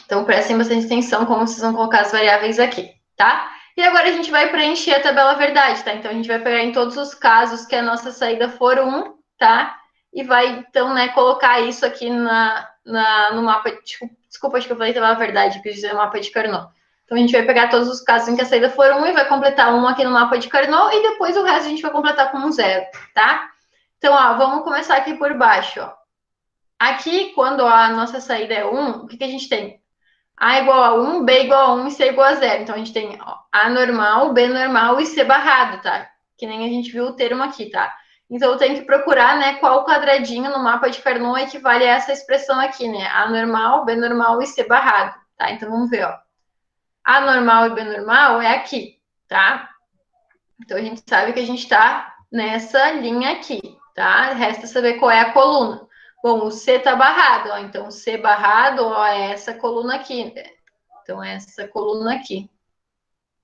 Então, prestem bastante atenção como vocês vão colocar as variáveis aqui, tá? E agora a gente vai preencher a tabela verdade, tá? Então, a gente vai pegar em todos os casos que a nossa saída for 1, tá? E vai, então, né, colocar isso aqui no mapa. Desculpa, acho que eu falei tabela verdade, quis dizer mapa de Carnot. Então, a gente vai pegar todos os casos em que a saída for 1 e vai completar 1 aqui no mapa de Carnot e depois o resto a gente vai completar com um 0, tá? Então, ó, vamos começar aqui por baixo, ó. Aqui, quando a nossa saída é 1, o que a gente tem? A igual a 1, B igual a 1 e C igual a 0. Então, a gente tem ó, A normal, B normal e C barrado, tá? Que nem a gente viu o termo aqui, tá? Então, eu tenho que procurar, né, qual quadradinho no mapa de Carnot equivale a essa expressão aqui, né? A normal, B normal e C barrado, tá? Então, vamos ver, ó. A normal e B normal é aqui, tá? Então, a gente sabe que a gente tá nessa linha aqui, tá? Resta saber qual é a coluna. Bom, o C tá barrado, ó. Então, C barrado, ó, é essa coluna aqui, né? Então, essa coluna aqui,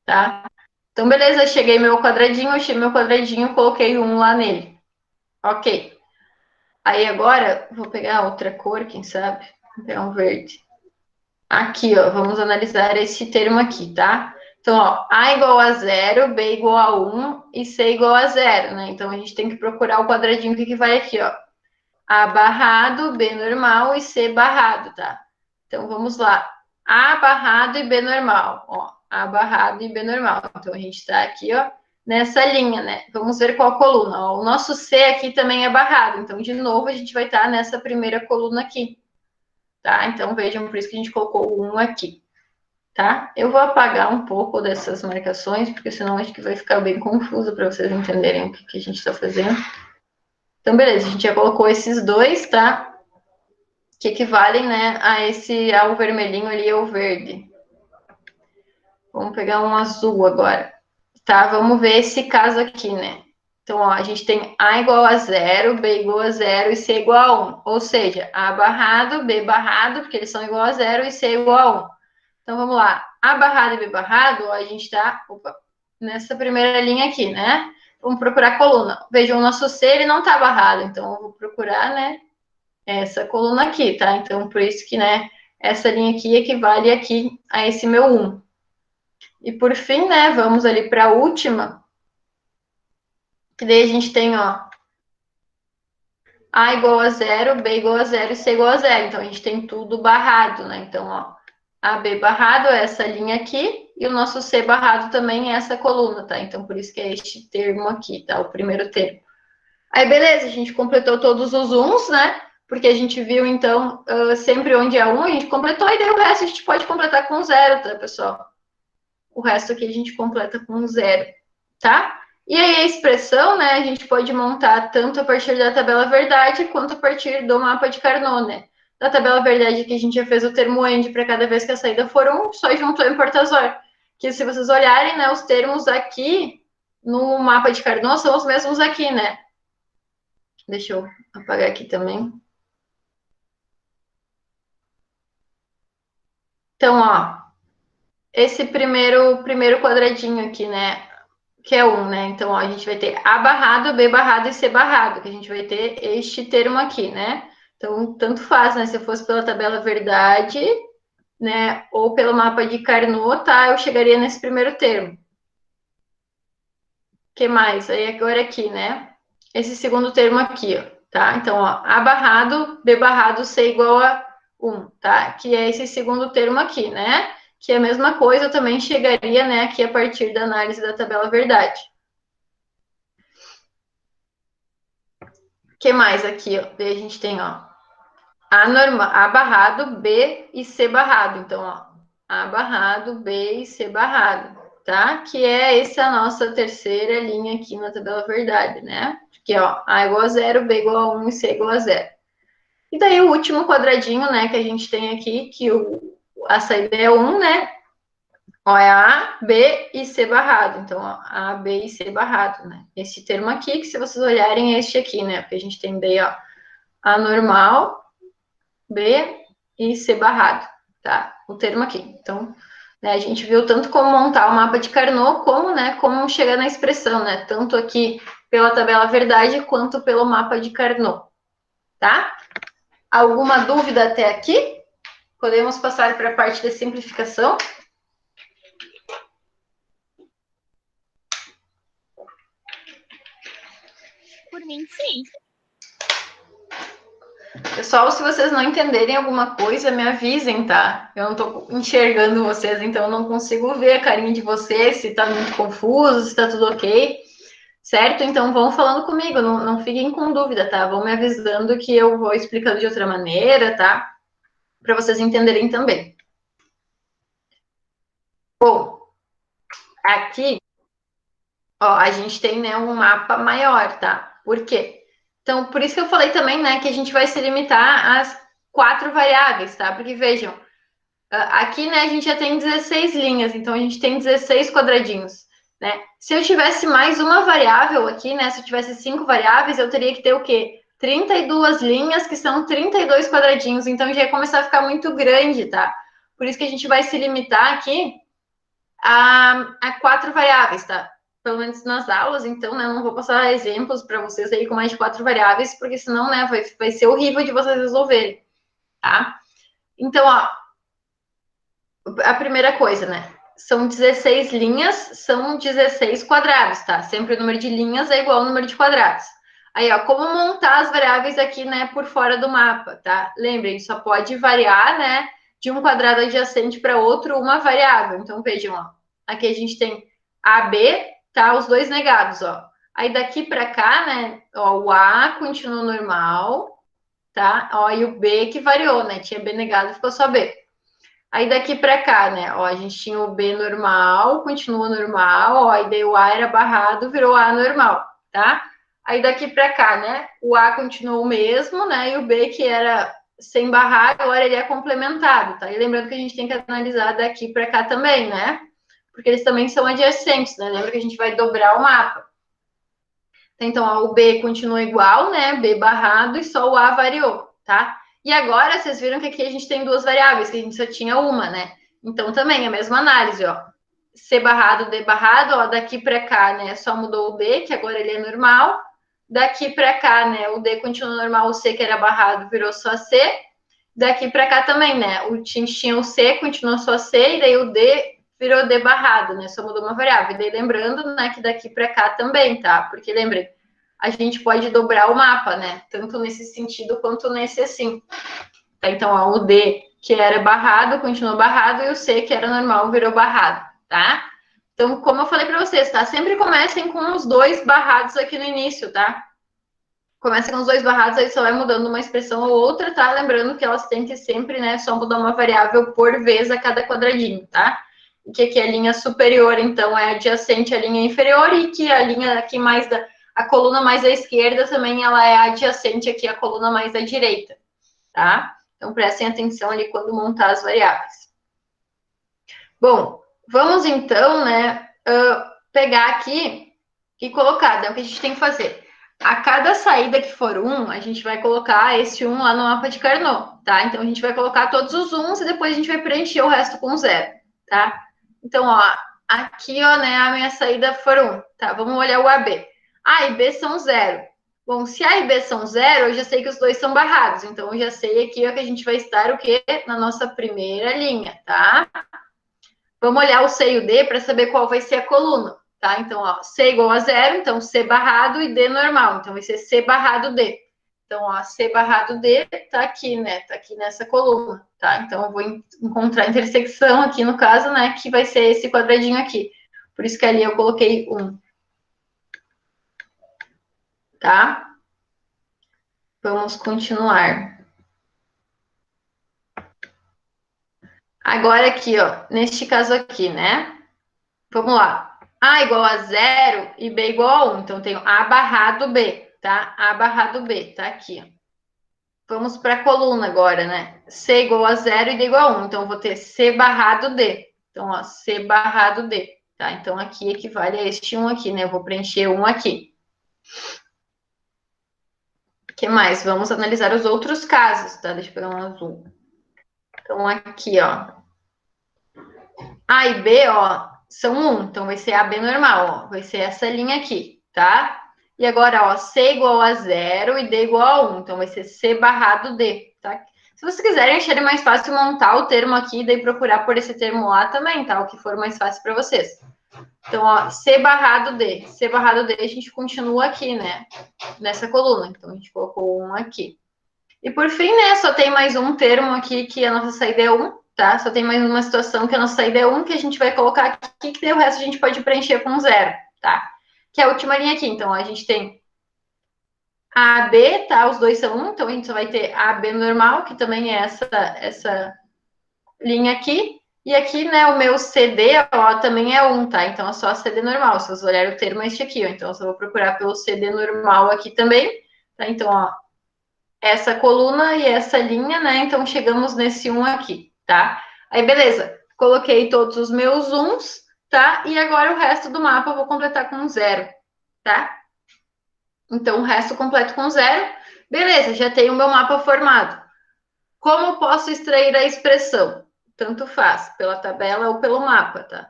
tá? Então, beleza, cheguei meu quadradinho, achei meu quadradinho, coloquei um lá nele. Ok. Aí, agora, vou pegar outra cor, quem sabe? Vou pegar um verde. Aqui, ó, vamos analisar esse termo aqui, tá? Então, ó, A igual a 0, B igual a 1 e C igual a 0, né? Então, a gente tem que procurar o quadradinho que vai aqui, ó. A barrado, B normal e C barrado, tá? Então, vamos lá. A barrado e B normal, ó. A barrado e B normal. Então, a gente tá aqui, ó, nessa linha, né? Vamos ver qual coluna. Ó, o nosso C aqui também é barrado. Então, de novo, a gente vai estar nessa primeira coluna aqui, tá? Então, vejam, por isso que a gente colocou o 1 aqui, tá? Eu vou apagar um pouco dessas marcações, porque senão acho que vai ficar bem confuso para vocês entenderem o que a gente está fazendo. Então, beleza, a gente já colocou esses dois, tá? Que equivalem, né, ao vermelhinho ali, ao verde. Vamos pegar um azul agora. Tá, vamos ver esse caso aqui, né? Então, ó, a gente tem A igual a 0, B igual a 0 e C igual a 1. Ou seja, A barrado, B barrado, porque eles são igual a 0 e C igual a 1. Então, vamos lá. A barrado e B barrado, a gente está nessa primeira linha aqui, né? Vamos procurar a coluna. Vejam, o nosso C, ele não está barrado. Então, eu vou procurar, né, essa coluna aqui, tá? Então, por isso que, né, essa linha aqui equivale aqui a esse meu 1. E, por fim, né, vamos ali para a última. Que daí a gente tem, ó, A igual a 0, B igual a 0 e C igual a 0. Então, a gente tem tudo barrado, né? Então, ó, AB barrado é essa linha aqui, e o nosso C barrado também é essa coluna, tá? Então, por isso que é este termo aqui, tá? O primeiro termo. Aí, beleza, a gente completou todos os uns, né? Porque a gente viu, então, sempre onde é 1, a gente completou, e daí o resto a gente pode completar com 0, tá, pessoal? O resto aqui a gente completa com 0, tá? E aí a expressão, né, a gente pode montar tanto a partir da tabela verdade quanto a partir do mapa de Carnot, né? Da tabela verdade que a gente já fez o termo end para cada vez que a saída for 1, só juntou em Portazor. Que se vocês olharem, né, os termos aqui no mapa de Carnot são os mesmos aqui, né? Deixa eu apagar aqui também. Então, ó, esse primeiro quadradinho aqui, né, que é 1, né? Então, ó, a gente vai ter A barrado, B barrado e C barrado, que a gente vai ter este termo aqui, né? Então, tanto faz, né? Se eu fosse pela tabela verdade, né, ou pelo mapa de Carnot, tá? Eu chegaria nesse primeiro termo. O que mais? Aí agora aqui, né? Esse segundo termo aqui, ó, tá? Então, ó, A barrado, B barrado, C igual a 1, tá? Que é esse segundo termo aqui, né? Que é a mesma coisa, eu também chegaria, né, aqui a partir da análise da tabela verdade. O que mais aqui, ó? Daí a gente tem, ó, A barrado, B e C barrado. Então, ó, A barrado, B e C barrado, tá? Que é essa a nossa terceira linha aqui na tabela verdade, né? Que, ó, A igual a 0, B igual a 1 e C igual a 0. E daí o último quadradinho, né, que a gente tem aqui, que a saída é 1, né? Ó, é A, B e C barrado. Então, ó, A, B e C barrado, né? Esse termo aqui, que se vocês olharem, é este aqui, né? Porque a gente tem daí, ó, A normal, B e C barrado, tá? O termo aqui. Então, né, a gente viu tanto como montar o mapa de Carnot, como, né, como chegar na expressão, né? Tanto aqui pela tabela verdade, quanto pelo mapa de Carnot, tá? Alguma dúvida até aqui? Podemos passar para a parte da simplificação? Por mim, sim. Pessoal, se vocês não entenderem alguma coisa, me avisem, tá? Eu não tô enxergando vocês, então eu não consigo ver a carinha de vocês, se tá muito confuso, se tá tudo ok, certo? Então vão falando comigo, não fiquem com dúvida, tá? Vão me avisando que eu vou explicando de outra maneira, tá? Para vocês entenderem também. Bom, aqui, ó, a gente tem, né, um mapa maior, tá? Por quê? Então, por isso que eu falei também, né, que a gente vai se limitar às 4 variáveis, tá? Porque vejam, aqui, né, a gente já tem 16 linhas, então a gente tem 16 quadradinhos, né? Se eu tivesse mais uma variável aqui, né, se eu tivesse 5 variáveis, eu teria que ter o quê? 32 linhas, que são 32 quadradinhos, então já ia começar a ficar muito grande, tá? Por isso que a gente vai se limitar aqui a 4 variáveis, tá? Pelo menos nas aulas, então, né, eu não vou passar exemplos para vocês aí com mais de 4 variáveis, porque senão, né, vai ser horrível de vocês resolverem, tá? Então, ó, a primeira coisa, né? São 16 linhas, são 16 quadrados, tá? Sempre o número de linhas é igual ao número de quadrados. Aí, ó, como montar as variáveis aqui, né, por fora do mapa, tá? Lembrem, só pode variar, né, de um quadrado adjacente para outro uma variável. Então, vejam, ó, aqui a gente tem AB, tá? Os dois negados, ó. Aí daqui para cá, né, ó, o A continua normal, tá? Ó, e o B que variou, né? Tinha B negado, ficou só B. Aí daqui para cá, né? Ó, a gente tinha o B normal, continua normal, ó, e daí o A era barrado, virou A normal, tá? Aí daqui para cá, né? O A continuou o mesmo, né? E o B, que era sem barrar, agora ele é complementado, tá? E lembrando que a gente tem que analisar daqui para cá também, né? Porque eles também são adjacentes, né? Lembra que a gente vai dobrar o mapa. Então, ó, o B continua igual, né? B barrado e só o A variou, tá? E agora, vocês viram que aqui a gente tem duas variáveis, que a gente só tinha uma, né? Então, também a mesma análise, ó. C barrado, D barrado, ó, daqui para cá, né? Só mudou o D, que agora ele é normal. Daqui para cá, né? O D continua normal, o C que era barrado virou só C. Daqui para cá também, né? O tinha o C, continuou só C, e daí o D virou D barrado, né? Só mudou uma variável. E daí lembrando, né, que daqui para cá também, tá? Porque lembrem, a gente pode dobrar o mapa, né? Tanto nesse sentido quanto nesse assim. Tá? Então, ó, o D, que era barrado, continuou barrado, e o C, que era normal, virou barrado, tá? Então, como eu falei para vocês, tá? Sempre comecem com os dois barrados aqui no início, tá? Começa com os dois barrados, aí só vai mudando uma expressão ou outra, tá? Lembrando que elas têm que sempre, né, só mudar uma variável por vez a cada quadradinho, tá? E que aqui a linha superior, então, é adjacente à linha inferior e que a linha aqui mais da... A coluna mais à esquerda também, ela é adjacente aqui à coluna mais à direita, tá? Então, prestem atenção ali quando montar as variáveis. Bom, vamos então, né, pegar aqui e colocar, né, o que a gente tem que fazer. A cada saída que for um, a gente vai colocar esse um lá no mapa de Carnot, tá? Então, a gente vai colocar todos os uns e depois a gente vai preencher o resto com zero, tá? Então, ó, aqui, ó, né, a minha saída for um, tá? Vamos olhar o AB. A e B são zero. Bom, se A e B são zero, eu já sei que os dois são barrados. Então, eu já sei aqui, ó, que a gente vai estar o quê? Na nossa primeira linha, tá? Vamos olhar o C e o D para saber qual vai ser a coluna, tá? Então, ó, C igual a zero, então C barrado e D normal. Então, vai ser C barrado D. Então, ó, C barrado D tá aqui, né? Tá aqui nessa coluna, tá? Então, eu vou encontrar a intersecção aqui, no caso, né? Que vai ser esse quadradinho aqui. Por isso que ali eu coloquei 1. Tá? Vamos continuar. Agora aqui, ó, neste caso aqui, né? Vamos lá. A igual a 0 e B igual a 1. Então, eu tenho A barrado B, tá? A barrado B, tá aqui. Vamos para a coluna agora, né? C igual a 0 e D igual a 1. Então, eu vou ter C barrado D. Então, ó, C barrado D, tá? Então, aqui equivale a este 1 aqui, né? Eu vou preencher 1 aqui. O que mais? Vamos analisar os outros casos, tá? Deixa eu pegar um azul. Então, aqui, ó. A e B, ó, são 1. Então, vai ser AB normal, ó. Vai ser essa linha aqui, tá? E agora, ó, C igual a 0 e D igual a 1. Então, vai ser C barrado D, tá? Se vocês quiserem, acharem mais fácil montar o termo aqui e daí procurar por esse termo lá também, tá? O que for mais fácil para vocês. Então, ó, C barrado D. C barrado D, a gente continua aqui, né? Nessa coluna. Então, a gente colocou 1 aqui. E por fim, né, só tem mais um termo aqui que a nossa saída é 1, tá? Só tem mais uma situação que a nossa saída é 1, que a gente vai colocar aqui, que daí o resto a gente pode preencher com 0, tá? Que é a última linha aqui. Então, ó, a gente tem A, B, tá? Os dois são 1, então a gente só vai ter A, B normal, que também é essa linha aqui. E aqui, né, o meu CD, ó, também é 1, tá? Então, é só CD normal. Se vocês olharem o termo, é este aqui, ó. Então, eu só vou procurar pelo CD normal aqui também, tá? Então, ó, essa coluna e essa linha, né? Então, chegamos nesse 1 aqui, tá? Aí, beleza. Coloquei todos os meus 1s, tá? E agora o resto do mapa eu vou completar com 0, tá? Então, o resto completo com 0. Beleza, já tenho o meu mapa formado. Como eu posso extrair a expressão? Tanto faz, pela tabela ou pelo mapa, tá?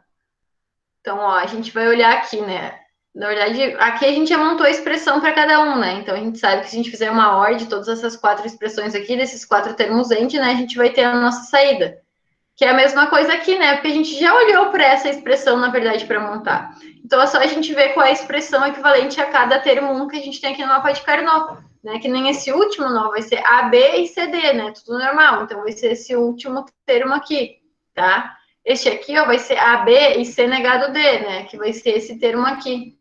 Então, ó, a gente vai olhar aqui, né? Na verdade, aqui a gente já montou a expressão para cada um, né? Então, a gente sabe que se a gente fizer uma OR de todas essas 4 expressões aqui, desses 4 termos end, né? A gente vai ter a nossa saída. Que é a mesma coisa aqui, né? Porque a gente já olhou para essa expressão, na verdade, para montar. Então, é só a gente ver qual é a expressão equivalente a cada termo 1 que a gente tem aqui no mapa de Carnot, né? Que nem esse último, não, vai ser A, B e C, D, né? Tudo normal. Então, vai ser esse último termo aqui, tá? Este aqui, ó, vai ser A, B e C negado D, né? Que vai ser esse termo aqui,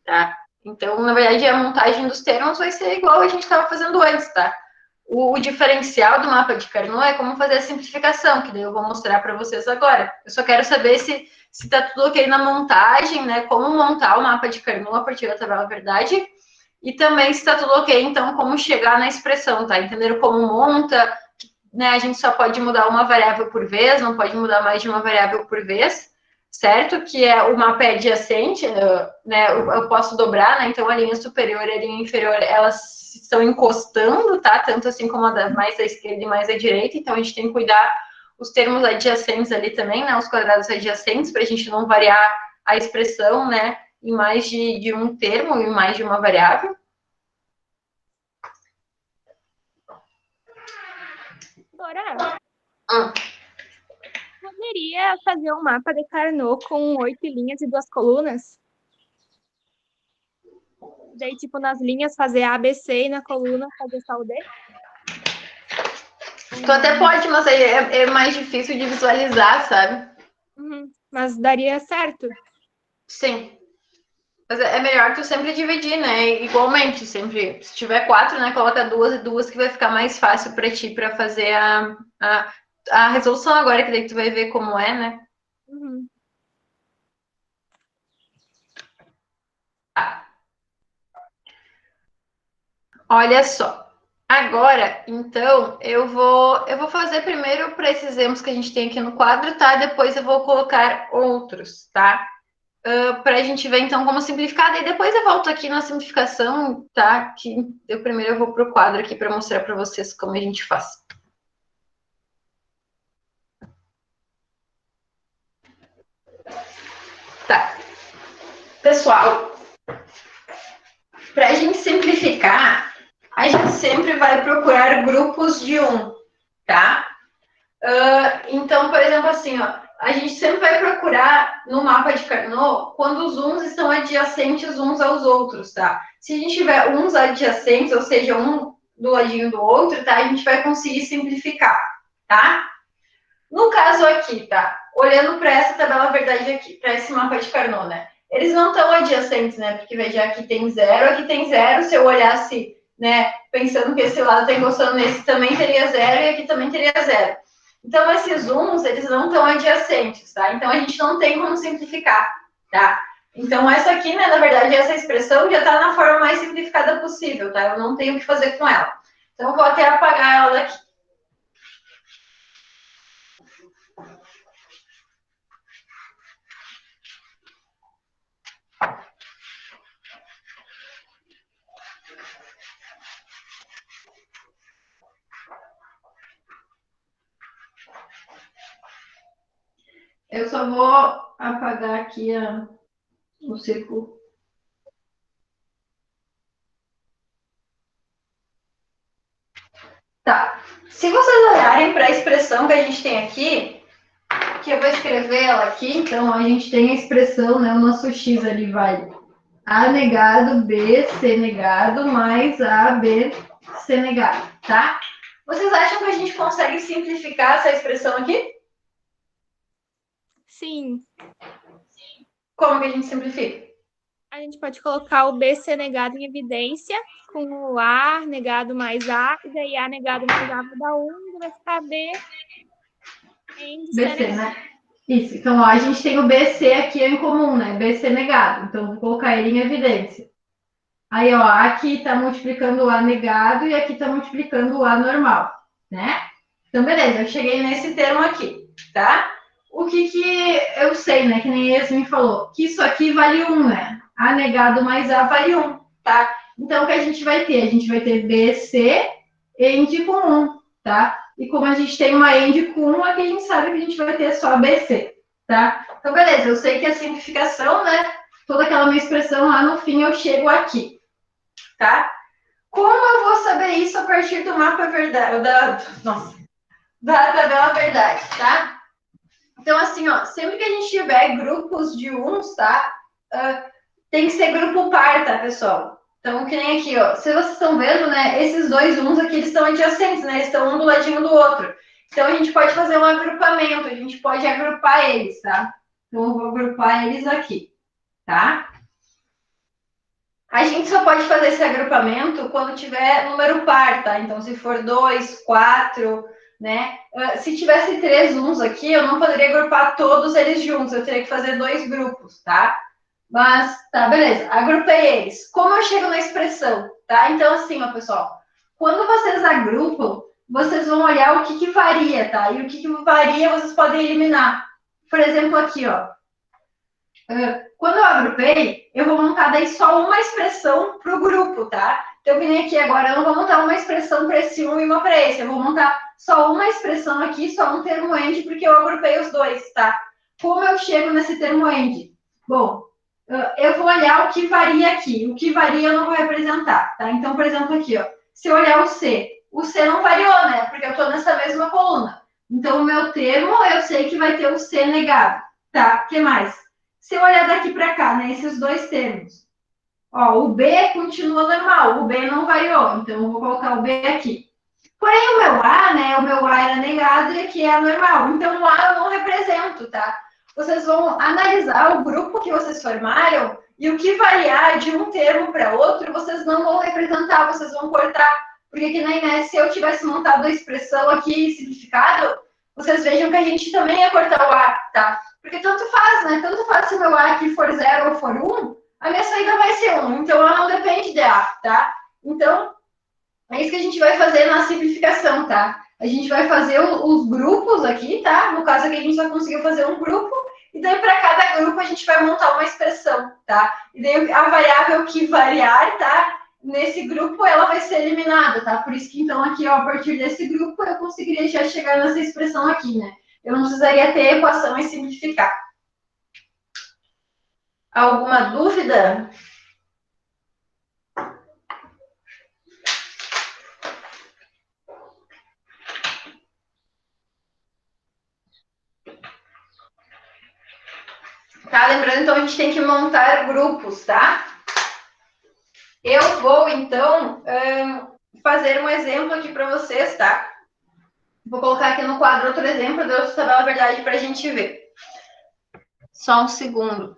tá? Então, na verdade, a montagem dos termos vai ser igual a gente estava fazendo antes, tá? O diferencial do mapa de Carnot é como fazer a simplificação, que daí eu vou mostrar para vocês agora. Eu só quero saber se está tudo ok na montagem, né? Como montar o mapa de Carnot a partir da tabela verdade. E também se está tudo ok, então, como chegar na expressão, tá? Entenderam como monta, né? A gente só pode mudar uma variável por vez, não pode mudar mais de uma variável por vez, certo? Que é o mapa é adjacente, né? Eu posso dobrar, né? Então, a linha superior e a linha inferior, elas estão encostando, tá? Tanto assim como a mais à esquerda e mais à direita. Então, a gente tem que cuidar os termos adjacentes ali também, né? Os quadrados adjacentes, para a gente não variar a expressão, né? Em mais de um termo, em mais de uma variável. Dora, poderia fazer um mapa de Carnot com 8 linhas e 2 colunas? Daí, tipo, nas linhas fazer A, B, C e na coluna fazer só o D? Tu até pode, mas aí é mais difícil de visualizar, sabe? Uhum. Mas daria certo. Sim. Mas é melhor tu sempre dividir, né? Igualmente, sempre. Se tiver 4, né? Coloca 2 e 2 que vai ficar mais fácil para ti para fazer a resolução agora, que daí tu vai ver como é, né? Uhum. Olha só. Agora, então, eu vou fazer primeiro para esses exemplos que a gente tem aqui no quadro, tá? Depois eu vou colocar outros, tá? Para a gente ver então como simplificar, e depois eu volto aqui na simplificação, tá? Que eu primeiro vou para o quadro aqui para mostrar para vocês como a gente faz. Tá. Pessoal, para a gente simplificar, a gente sempre vai procurar grupos de um, tá? Então, por exemplo, assim, ó, a gente sempre vai procurar no mapa de Carnot quando os uns estão adjacentes uns aos outros, tá? Se a gente tiver uns adjacentes, ou seja, um do ladinho do outro, tá? A gente vai conseguir simplificar, tá? No caso aqui, tá? Olhando para essa tabela verdade aqui, para esse mapa de Carnot, né? Eles não estão adjacentes, né? Porque veja, aqui tem zero. Se eu olhasse, né, pensando que esse lado está encostando nesse, também teria zero, e aqui também teria zero. Então, esses uns, eles não estão adjacentes, tá? Então, a gente não tem como simplificar, tá? Então, essa aqui, né, na verdade, essa expressão já está na forma mais simplificada possível, tá? Eu não tenho o que fazer com ela. Então, eu vou até apagar ela daqui. Eu só vou apagar aqui o círculo. Tá. Se vocês olharem para a expressão que a gente tem aqui, que eu vou escrever ela aqui, então a gente tem a expressão, né? O nosso x ali vale A negado, B, C negado, mais A, B, C negado, tá? Vocês acham que a gente consegue simplificar essa expressão aqui? Sim. Como que a gente simplifica? A gente pode colocar o B ser negado em evidência, com o A negado mais A, e daí A negado mais A vai dar 1, e vai ficar B em C BC, negado. né? Isso. Então, ó, a gente tem o BC aqui em comum, né? BC negado. Então, vou colocar ele em evidência. Aí, ó, aqui está multiplicando o A negado e aqui está multiplicando o A normal, né? Então, beleza, eu cheguei nesse termo aqui, tá? O que eu sei, né? Que nem esse me falou, que isso aqui vale 1, né? A negado mais A vale 1, tá? Então, o que a gente vai ter? A gente vai ter BC end com 1, tá? E como a gente tem uma end com 1, aqui a gente sabe que a gente vai ter só BC, tá? Então, beleza, eu sei que a simplificação, né? Toda aquela minha expressão lá no fim, eu chego aqui, tá? Como eu vou saber isso a partir do mapa verdade? Nossa. da tabela verdade, tá? Então, assim, ó, sempre que a gente tiver grupos de uns, tá? Tem que ser grupo par, tá, pessoal? Então, que nem aqui, ó. Se vocês estão vendo, né? Esses dois uns aqui, eles estão adjacentes, né? Eles estão um do ladinho do outro. Então, a gente pode fazer um agrupamento, a gente pode agrupar eles, tá? Então, eu vou agrupar eles aqui, tá? A gente só pode fazer esse agrupamento quando tiver número par, tá? Então, se for 2, 4, né? Se tivesse 3 uns aqui, eu não poderia agrupar todos eles juntos, eu teria que fazer 2 grupos, tá? Mas, tá, beleza. Agrupei eles. Como eu chego na expressão, tá? Então, assim, ó, pessoal, quando vocês agrupam, vocês vão olhar o que, que varia, tá? E o que, que varia, vocês podem eliminar. Por exemplo, aqui, ó. Quando eu agrupei, eu vou montar daí só uma expressão para o grupo, tá? Então, eu vim aqui agora, eu não vou montar uma expressão para esse um e uma para esse. Eu vou montar só uma expressão aqui, só um termo end, porque eu agrupei os dois, tá? Como eu chego nesse termo end? Bom, eu vou olhar o que varia aqui. O que varia eu não vou representar, tá? Então, por exemplo, aqui, ó. Se eu olhar o C não variou, né? Porque eu estou nessa mesma coluna. Então, o meu termo, eu sei que vai ter o C negado, tá? O que mais? Se eu olhar daqui para cá, né, esses dois termos, ó, o B continua normal, o B não variou, então eu vou colocar o B aqui. Porém, o meu A, né, o meu A era negado e aqui é normal, então o A eu não represento, tá? Vocês vão analisar o grupo que vocês formaram e o que variar de um termo para outro, vocês não vão representar, vocês vão cortar. Porque que nem, né, se eu tivesse montado a expressão aqui simplificado, vocês vejam que a gente também ia cortar o A, tá? Porque tanto faz, né? Tanto faz se o meu A aqui for 0 ou for 1, a minha saída vai ser 1. Então, ela não depende de A, tá? Então, é isso que a gente vai fazer na simplificação, tá? A gente vai fazer os grupos aqui, tá? No caso aqui, a gente só conseguiu fazer um grupo. E daí, para cada grupo, a gente vai montar uma expressão, tá? E daí, a variável que variar, tá? Nesse grupo, ela vai ser eliminada, tá? Por isso que, então, aqui, ó, a partir desse grupo, eu conseguiria já chegar nessa expressão aqui, né? Eu não precisaria ter equação e simplificar. Alguma dúvida? Tá? Lembrando, então, a gente tem que montar grupos, tá? Eu vou, então, fazer um exemplo aqui para vocês, tá? Vou colocar aqui no quadro outro exemplo da tabela verdade para a gente ver. Só um segundo.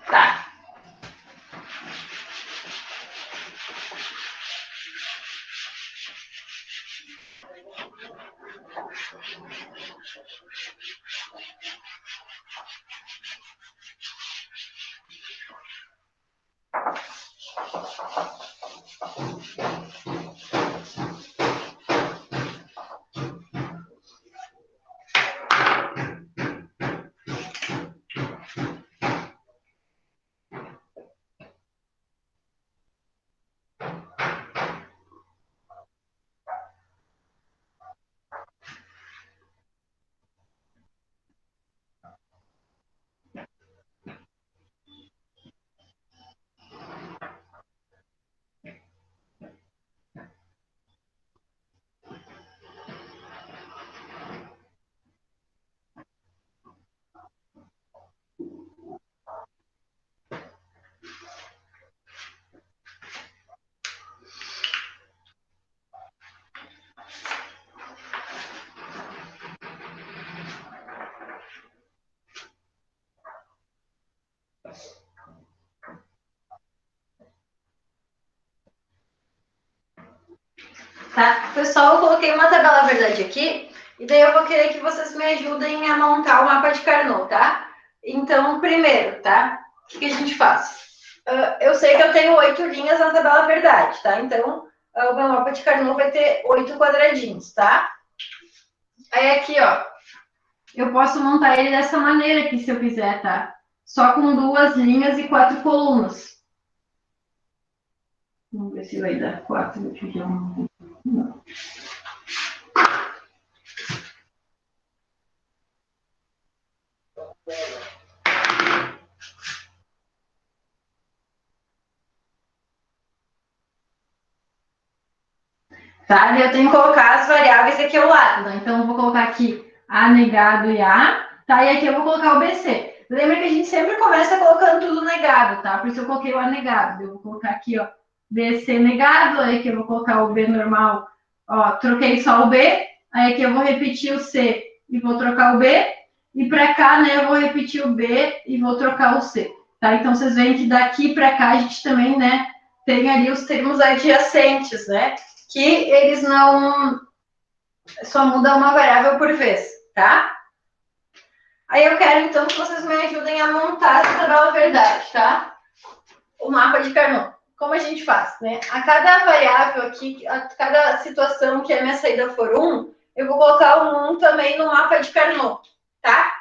Tá. Tá? Pessoal, eu coloquei uma tabela verdade aqui, e daí eu vou querer que vocês me ajudem a montar o mapa de Carnot, tá? Então, primeiro, tá? O que a gente faz? Eu sei que eu tenho 8 linhas na tabela verdade, tá? Então, o meu mapa de Carnot vai ter 8 quadradinhos, tá? Aí aqui, ó, eu posso montar ele dessa maneira aqui, se eu quiser, tá? Só com 2 linhas e 4 colunas. Vamos ver se vai dar 4. Não. Tá? Eu tenho que colocar as variáveis aqui ao lado, né? Então, eu vou colocar aqui A negado e A, tá? E aqui eu vou colocar o BC. Lembra que a gente sempre começa colocando tudo negado, tá? Por isso eu coloquei o A negado. Eu vou colocar aqui, ó, BC negado, aí aqui eu vou colocar o B normal, ó, troquei só o B, aí aqui eu vou repetir o C e vou trocar o B, e para cá, né, eu vou repetir o B e vou trocar o C, tá? Então, vocês veem que daqui para cá a gente também, né, tem ali os termos adjacentes, né? Que eles não só mudam uma variável por vez, tá? Aí eu quero então que vocês me ajudem a montar essa tabela verdade, tá? O mapa de Carnot. Como a gente faz, né? A cada variável aqui, a cada situação que a minha saída for 1, eu vou colocar o 1 também no mapa de Carnot, tá?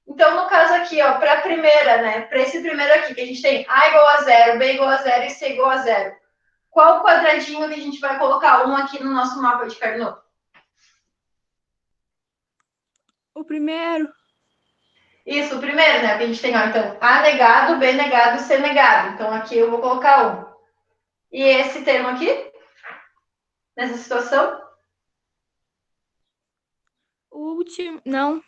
Então, no caso aqui, ó, para a primeira, né? Para esse primeiro aqui, que a gente tem A igual a 0, B igual a 0 e C igual a 0. Qual quadradinho que a gente vai colocar 1 aqui no nosso mapa de Carnot? O primeiro. Isso, o primeiro, né? Que a gente tem, ó, então, A negado, B negado, C negado. Então, aqui eu vou colocar 1. E esse termo aqui, nessa situação? O último. Não.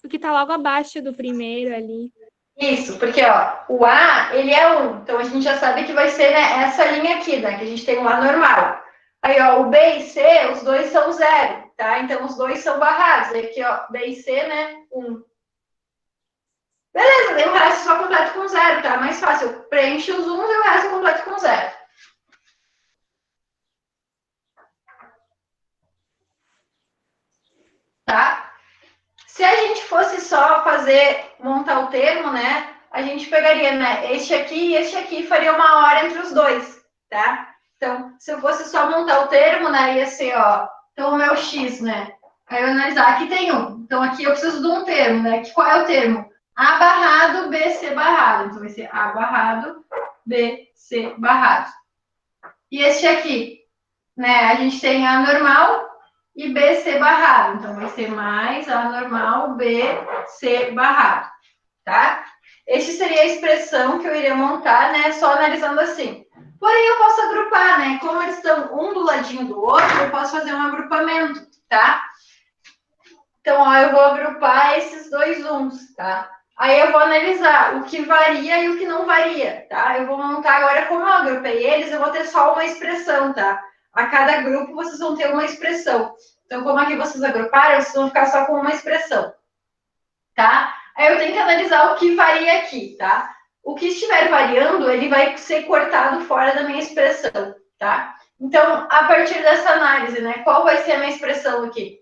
O que tá logo abaixo do primeiro ali. Isso, porque, ó, o A, ele é 1. Então, a gente já sabe que vai ser, né, essa linha aqui, né? Que a gente tem o A normal. Aí, ó, o B e C, os dois são 0, tá? Então, os dois são barrados. Aqui, ó, B e C, né, 1. Beleza, daí o resto só completo com 0, tá? Mais fácil. Preenche os 1 e o resto completo com 0. Tá? Se a gente fosse só montar o termo, né? A gente pegaria, né? Este aqui e este aqui faria uma hora entre os dois, tá? Então, se eu fosse só montar o termo, né? Ia ser, ó. Então, o meu x, né? Aí eu analisar, aqui tem um. Então, aqui eu preciso de um termo, né? Que qual é o termo? A barrado, B, C barrado. Então, vai ser A barrado, B, C barrado. E este aqui, né? A gente tem A normal, e BC barrado. Então, vai ser mais A normal, BC barrado, tá? Este seria a expressão que eu iria montar, né? Só analisando assim. Porém, eu posso agrupar, né? Como eles estão um do ladinho do outro, eu posso fazer um agrupamento, tá? Então, ó, eu vou agrupar esses dois uns, tá? Aí eu vou analisar o que varia e o que não varia, tá? Eu vou montar agora, como eu agrupei eles, eu vou ter só uma expressão, tá? A cada grupo vocês vão ter uma expressão. Então, como aqui vocês agruparam, vocês vão ficar só com uma expressão, tá? Aí eu tenho que analisar o que varia aqui, tá? O que estiver variando, ele vai ser cortado fora da minha expressão, tá? Então, a partir dessa análise, né, qual vai ser a minha expressão aqui?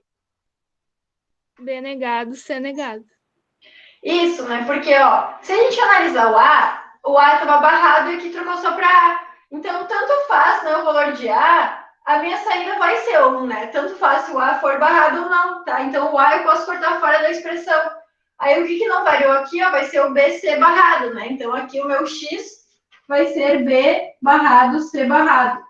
B negado, C negado. Isso, né? Porque, ó, se a gente analisar o A estava barrado e aqui trocou só para A. Então, tanto faz, né, o valor de a minha saída vai ser 1, né? Tanto faz se o A for barrado ou não, tá? Então, o A eu posso cortar fora da expressão. Aí, o que não variou aqui, ó, vai ser o BC barrado, né? Então, aqui o meu X vai ser B barrado, C barrado,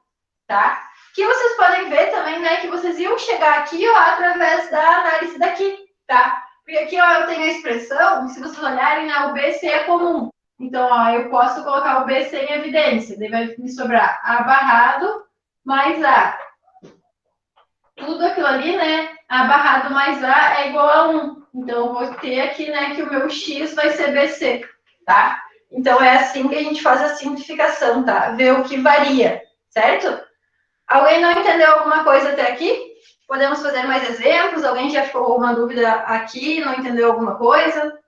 tá? Que vocês podem ver também, né, que vocês iam chegar aqui, ó, através da análise daqui, tá? Porque aqui, ó, eu tenho a expressão, se vocês olharem, né, o BC é comum. Então, ó, eu posso colocar o BC em evidência. Daí vai me sobrar A barrado mais A. Tudo aquilo ali, né, A barrado mais A é igual a 1. Então, eu vou ter aqui, né, que o meu X vai ser BC, tá? Então, é assim que a gente faz a simplificação, tá? Ver o que varia, certo? Alguém não entendeu alguma coisa até aqui? Podemos fazer mais exemplos? Alguém já ficou com alguma dúvida aqui? Não entendeu alguma coisa?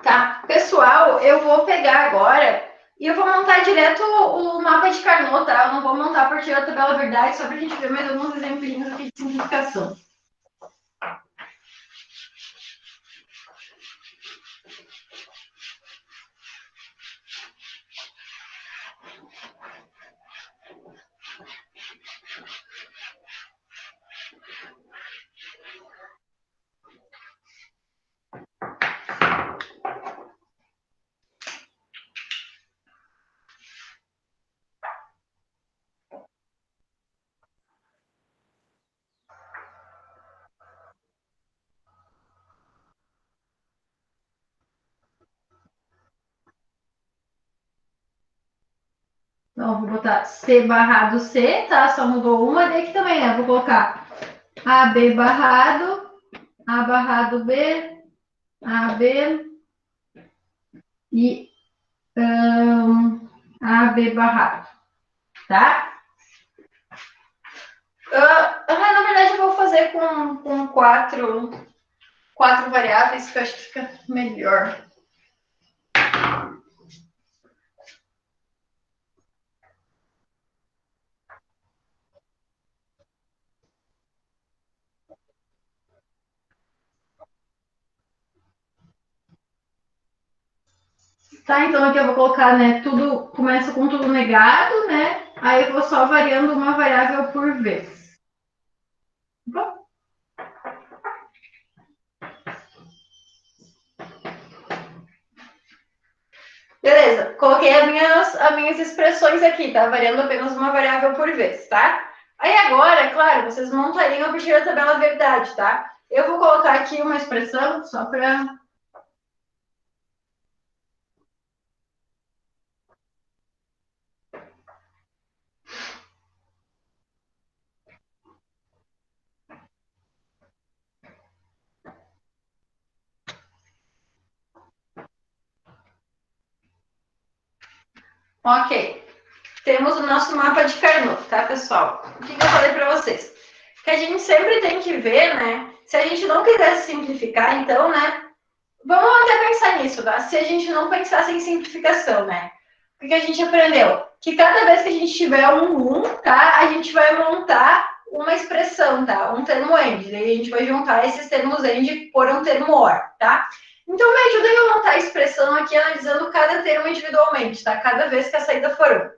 Tá, pessoal, eu vou pegar agora e eu vou montar direto o mapa de Carnot, tá? Eu não vou montar a partir da tabela verdade, só para a gente ver mais alguns exemplinhos aqui de simplificação. Então, eu vou botar C barrado C, tá? Só mudou uma, e aqui também, né? Vou colocar AB barrado, A barrado B, AB e AB barrado, tá? Na verdade, eu vou fazer com quatro variáveis, que eu acho que fica melhor. Tá, então aqui eu vou colocar, né, tudo, começa com tudo negado, né? Aí eu vou só variando uma variável por vez. Bom. Beleza, coloquei as minhas expressões aqui, tá? Variando apenas uma variável por vez, tá? Aí agora, claro, vocês montariam a partir da tabela verdade, tá? Eu vou colocar aqui uma expressão só para Ok. Temos o nosso mapa de Carnot, tá, pessoal? O que eu falei para vocês? Que a gente sempre tem que ver, né? Se a gente não quisesse simplificar, então, né? Vamos até pensar nisso, tá? Se a gente não pensasse em simplificação, né? O que a gente aprendeu? Que cada vez que a gente tiver um, tá? A gente vai montar uma expressão, tá? Um termo end. Daí a gente vai juntar esses termos end por um termo or, tá? Então, me ajudem a montar a expressão aqui, analisando cada termo individualmente, tá? Cada vez que a saída for um.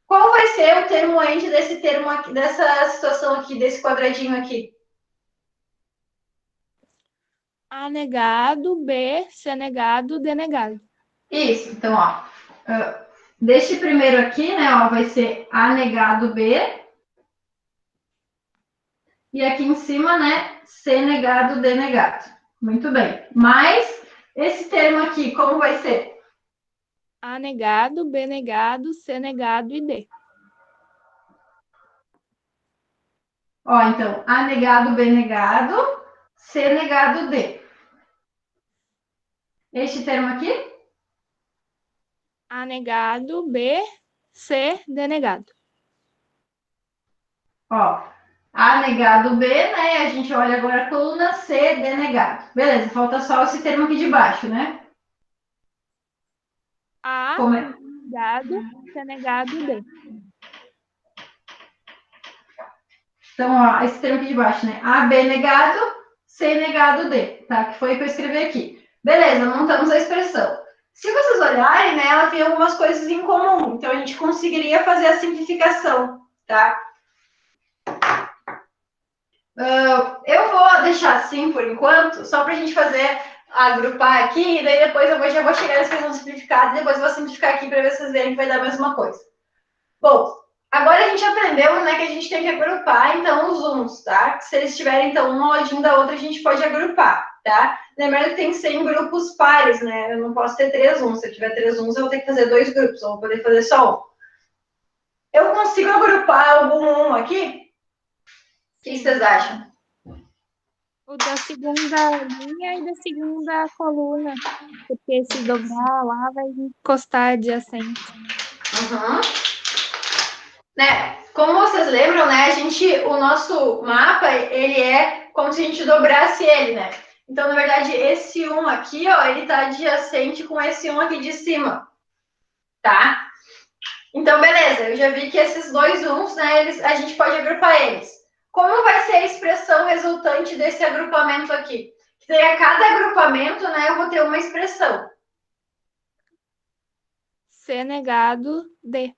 Qual vai ser o termo end desse termo aqui, dessa situação aqui, desse quadradinho aqui? A negado, B, C negado, D negado. Isso, então, ó. Deste primeiro aqui, né, ó, vai ser A negado B. E aqui em cima, né, C negado, D negado. Muito bem. Mas esse termo aqui, como vai ser? A negado, B negado, C negado e D. Ó, então, A negado, B negado, C negado, D. Este termo aqui? A negado, B, C, D negado. Ó, A negado, B, né? E a gente olha agora a coluna C, D negado. Beleza, falta só esse termo aqui de baixo, né? A Como é? negado, C negado, D. Então, ó, esse termo aqui de baixo, né? A, B negado, C negado, D, tá? Que foi o que eu escrevi aqui. Beleza, montamos a expressão. Se vocês olharem, né, ela tem algumas coisas em comum. Então, a gente conseguiria fazer a simplificação, tá? Eu vou deixar assim por enquanto, só para a gente fazer, agrupar aqui, e daí depois já vou chegar na expressão simplificada, e depois eu vou simplificar aqui para ver se vocês verem que vai dar a mesma coisa. Bom, agora a gente aprendeu, né, que a gente tem que agrupar, então, os uns, tá? Que se eles tiverem, então, um ao ladinho da outra, a gente pode agrupar, tá? Lembrando que tem que ser em grupos pares, né? Eu não posso ter 3 uns. Se eu tiver 3 uns, eu vou ter que fazer 2 grupos, eu vou poder fazer só um. Eu consigo agrupar algum um aqui? O que vocês acham? O da segunda linha e da segunda coluna. Porque se dobrar lá, vai encostar adjacente. Uhum. Né? Como vocês lembram, né? O nosso mapa, ele é como se a gente dobrasse ele, né? Então, na verdade, esse 1 aqui, ó, ele tá adjacente com esse 1 aqui de cima, tá? Então, beleza, eu já vi que esses dois 1s, né, a gente pode agrupar eles. Como vai ser a expressão resultante desse agrupamento aqui? Que daí, a cada agrupamento, né, eu vou ter uma expressão. C negado, D.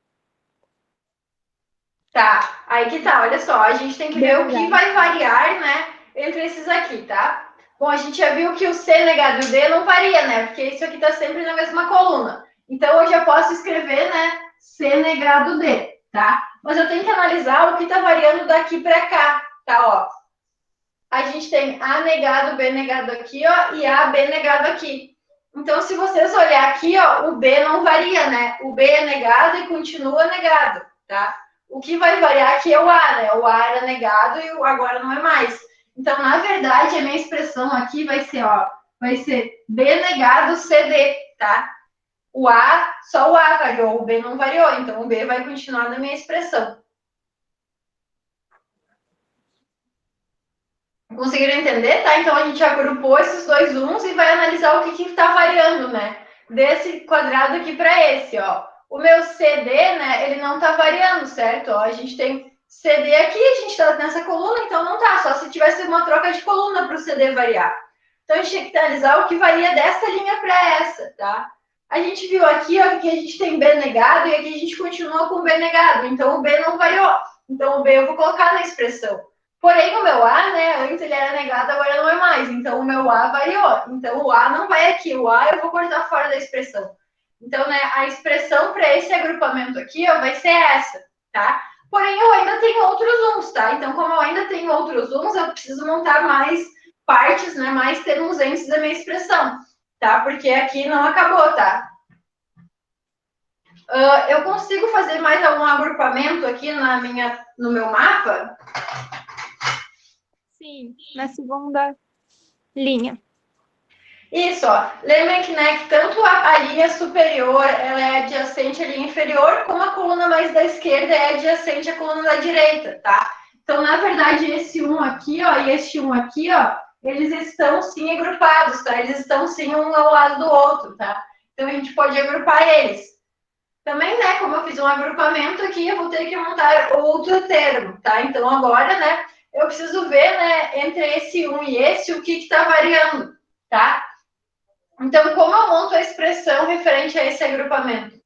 Tá, aí que tá, olha só, a gente tem que ver o que vai variar, né, entre esses aqui, tá? Bom, a gente já viu que o C negado e o D não varia, né, porque isso aqui tá sempre na mesma coluna. Então, eu já posso escrever, né, C negado D, tá? Mas eu tenho que analisar o que tá variando daqui para cá, tá, ó. A gente tem A negado, B negado aqui, ó, e A, B negado aqui. Então, se vocês olhar aqui, ó, o B não varia, né? O B é negado e continua negado, tá? O que vai variar aqui é o A, né? O A era negado e o agora não é mais. Então, na verdade, a minha expressão aqui vai ser, ó, vai ser B negado CD, tá? O A, só o A variou, o B não variou, então o B vai continuar na minha expressão. Conseguiram entender, tá? Então a gente agrupou esses dois uns e vai analisar o que está variando, né? Desse quadrado aqui para esse, ó. O meu CD, né, ele não tá variando, certo? Ó, a gente tem CD aqui, a gente tá nessa coluna, então não tá. Só se tivesse uma troca de coluna para o CD variar. Então a gente tem que analisar o que varia dessa linha para essa, tá? A gente viu aqui, ó, que a gente tem B negado e aqui a gente continua com B negado. Então o B não variou. Então o B eu vou colocar na expressão. Porém, o meu A, né, antes ele era negado, agora não é mais. Então, o meu A variou. Então, o A não vai aqui. O A eu vou cortar fora da expressão. Então, né, a expressão para esse agrupamento aqui, ó, vai ser essa, tá? Porém, eu ainda tenho outros uns, tá? Então, como eu ainda tenho outros uns, eu preciso montar mais partes, né, mais termos antes da minha expressão, tá? Porque aqui não acabou, tá? Eu consigo fazer mais algum agrupamento aqui no meu mapa? Sim, na segunda linha. Isso, ó. Lembrem que, né, que tanto a linha superior ela é adjacente à linha inferior, como a coluna mais da esquerda é adjacente à coluna da direita, tá? Então, na verdade, esse um aqui, ó, e este um aqui, ó, eles estão sim agrupados, tá? Eles estão sim um ao lado do outro, tá? Então, a gente pode agrupar eles. Também, né, como eu fiz um agrupamento aqui, eu vou ter que montar outro termo, tá? Então, agora, né, eu preciso ver, né, entre esse um e esse, o que está variando, tá? Então, como eu monto a expressão referente a esse agrupamento?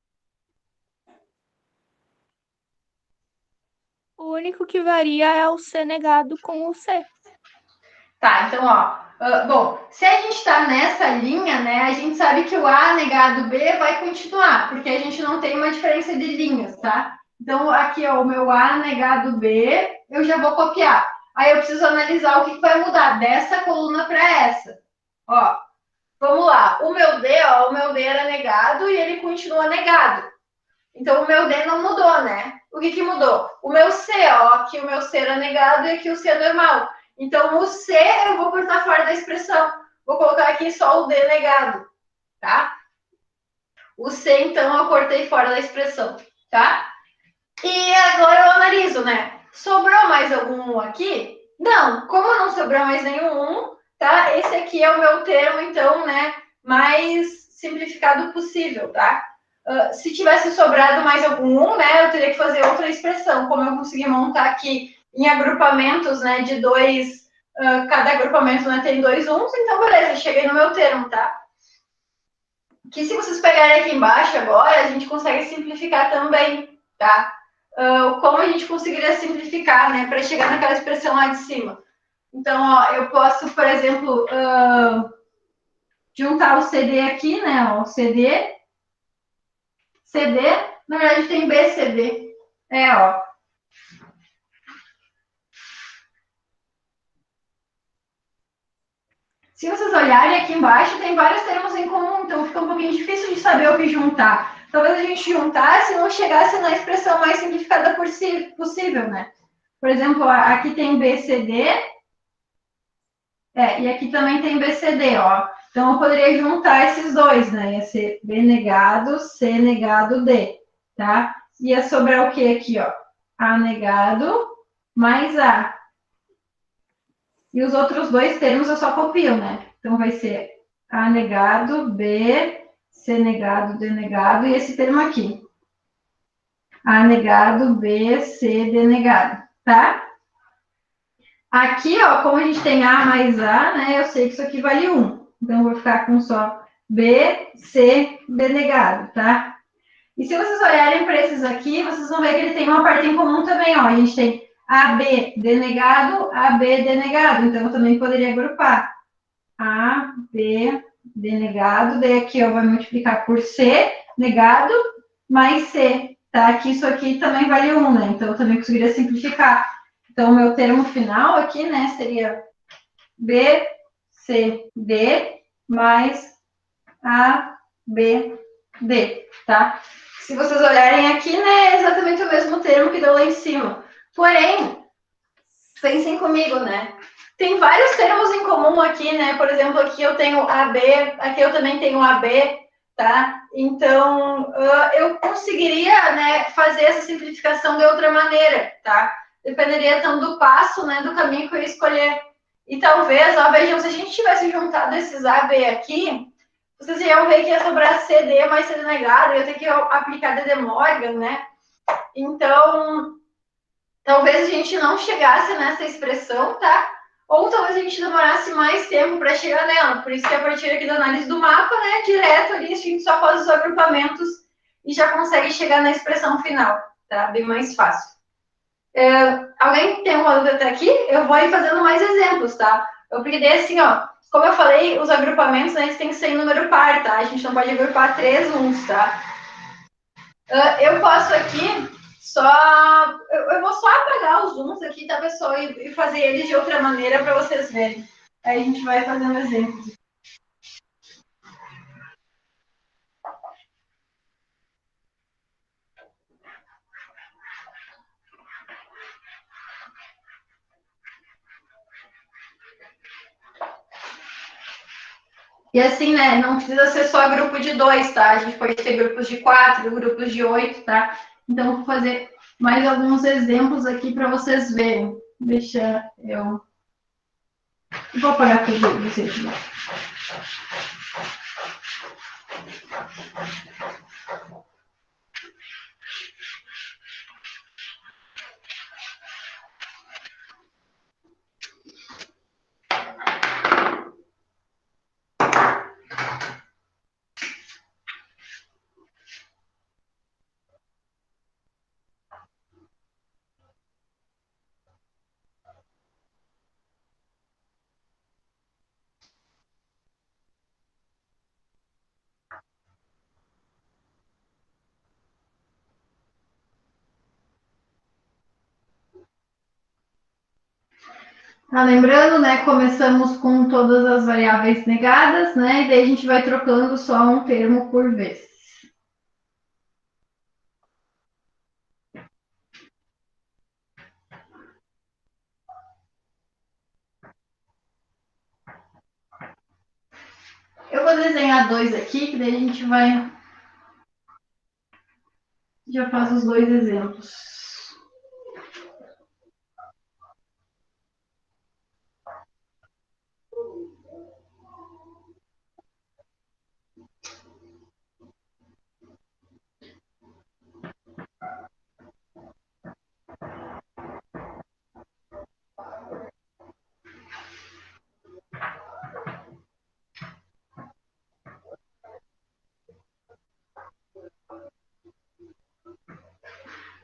O único que varia é o C negado com o C. Tá, então, ó. Bom, se a gente está nessa linha, né, a gente sabe que o A negado B vai continuar, porque a gente não tem uma diferença de linhas, tá? Então, aqui, ó, o meu A negado B, eu já vou copiar. Aí eu preciso analisar o que vai mudar dessa coluna para essa. Ó, vamos lá. O meu D, ó, o meu D era negado e ele continua negado. Então, o meu D não mudou, né? O que mudou? O meu C, ó, aqui o meu C era negado e aqui o C é normal. Então, o C eu vou cortar fora da expressão. Vou colocar aqui só o D negado, tá? O C, então, eu cortei fora da expressão, tá? E agora eu analiso, né? Sobrou mais algum aqui? Não, como não sobrou mais nenhum, tá? Esse aqui é o meu termo, então, né? Mais simplificado possível, tá? Se tivesse sobrado mais algum, né? Eu teria que fazer outra expressão. Como eu consegui montar aqui em agrupamentos, né? De dois, cada agrupamento, né, tem dois uns, então beleza, cheguei no meu termo, tá? Que se vocês pegarem aqui embaixo agora, a gente consegue simplificar também, tá? Como a gente conseguiria simplificar, né, para chegar naquela expressão lá de cima. Então, ó, eu posso, por exemplo, juntar o CD aqui, né, ó, o CD, na verdade tem BCD, ó. Se vocês olharem aqui embaixo, tem vários termos em comum, então fica um pouquinho difícil de saber o que juntar. Talvez a gente juntasse e não chegasse na expressão mais simplificada possível, né? Por exemplo, aqui tem BCD, e aqui também tem BCD, ó. Então, eu poderia juntar esses dois, né? Ia ser B negado, C negado, D, tá? Ia sobrar o que aqui, ó? A negado mais A. E os outros dois termos eu só copio, né? Então, vai ser A negado, B, C negado, D negado, e esse termo aqui. A negado, B, C, D negado, tá? Aqui, ó, como a gente tem A mais A, né, eu sei que isso aqui vale 1. Então, eu vou ficar com só B, C, D negado, tá? E se vocês olharem para esses aqui, vocês vão ver que ele tem uma parte em comum também, ó. A gente tem AB denegado, AB denegado. Então, eu também poderia agrupar AB denegado. Daí aqui, ó, vai multiplicar por C negado mais C, tá? Que isso aqui também vale 1, né? Então, eu também conseguiria simplificar. Então, o meu termo final aqui, né, seria B, C, D mais A, B, D, tá? Se vocês olharem aqui, né, é exatamente o mesmo termo que deu lá em cima. Porém, pensem comigo, né? Tem vários termos em comum aqui, né? Por exemplo, aqui eu tenho AB, aqui eu também tenho AB, tá? Então, eu conseguiria, né, fazer essa simplificação de outra maneira, tá? Dependeria, então, do passo, né, do caminho que eu escolher. E talvez, ó, vejam, se a gente tivesse juntado esses AB aqui, vocês iam ver que ia sobrar CD mais CD negado, ia ter que aplicar DD Morgan, né? Então, talvez a gente não chegasse nessa expressão, tá? Ou talvez a gente demorasse mais tempo para chegar nela. Por isso que a partir aqui da análise do mapa, né, direto ali, a gente só faz os agrupamentos e já consegue chegar na expressão final, tá? Bem mais fácil. Alguém tem uma dúvida até aqui? Eu vou ir fazendo mais exemplos, tá? Eu peguei assim, ó, como eu falei, os agrupamentos, né, eles têm que ser em número par, tá? A gente não pode agrupar 3 uns, tá? Eu posso aqui só... Eu vou só apagar os uns aqui, tá, pessoal? E fazer eles de outra maneira para vocês verem. Aí a gente vai fazendo exemplos. E assim, né, não precisa ser só grupo de 2, tá? A gente pode ter grupos de 4, grupos de 8, tá? Então, vou fazer mais alguns exemplos aqui para vocês verem. Deixa eu... Vou apagar tudo de vocês. Tá, lembrando, né, começamos com todas as variáveis negadas, né, e daí a gente vai trocando só um termo por vez. Eu vou desenhar dois aqui, que daí a gente vai... Já faz os dois exemplos.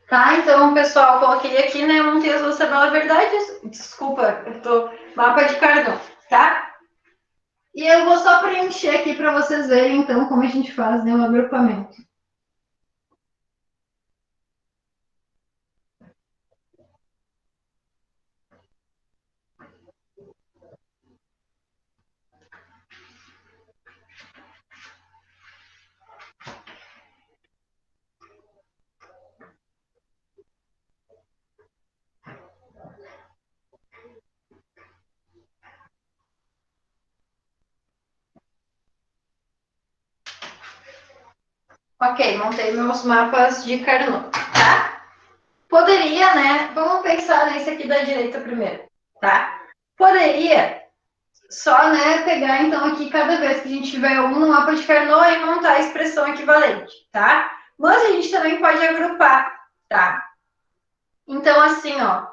Tá, então, pessoal, coloquei aqui, né, Montes do Sabela Verdade, desculpa, eu tô mapa de Cardão, tá? E eu vou só preencher aqui para vocês verem, então, como a gente faz, né, o agrupamento. Ok, montei meus mapas de Carnot, tá? Poderia, né? Vamos pensar nesse aqui da direita primeiro, tá? Poderia só, né, pegar então aqui cada vez que a gente tiver um no mapa de Carnot e montar a expressão equivalente, tá? Mas a gente também pode agrupar, tá? Então, assim, ó,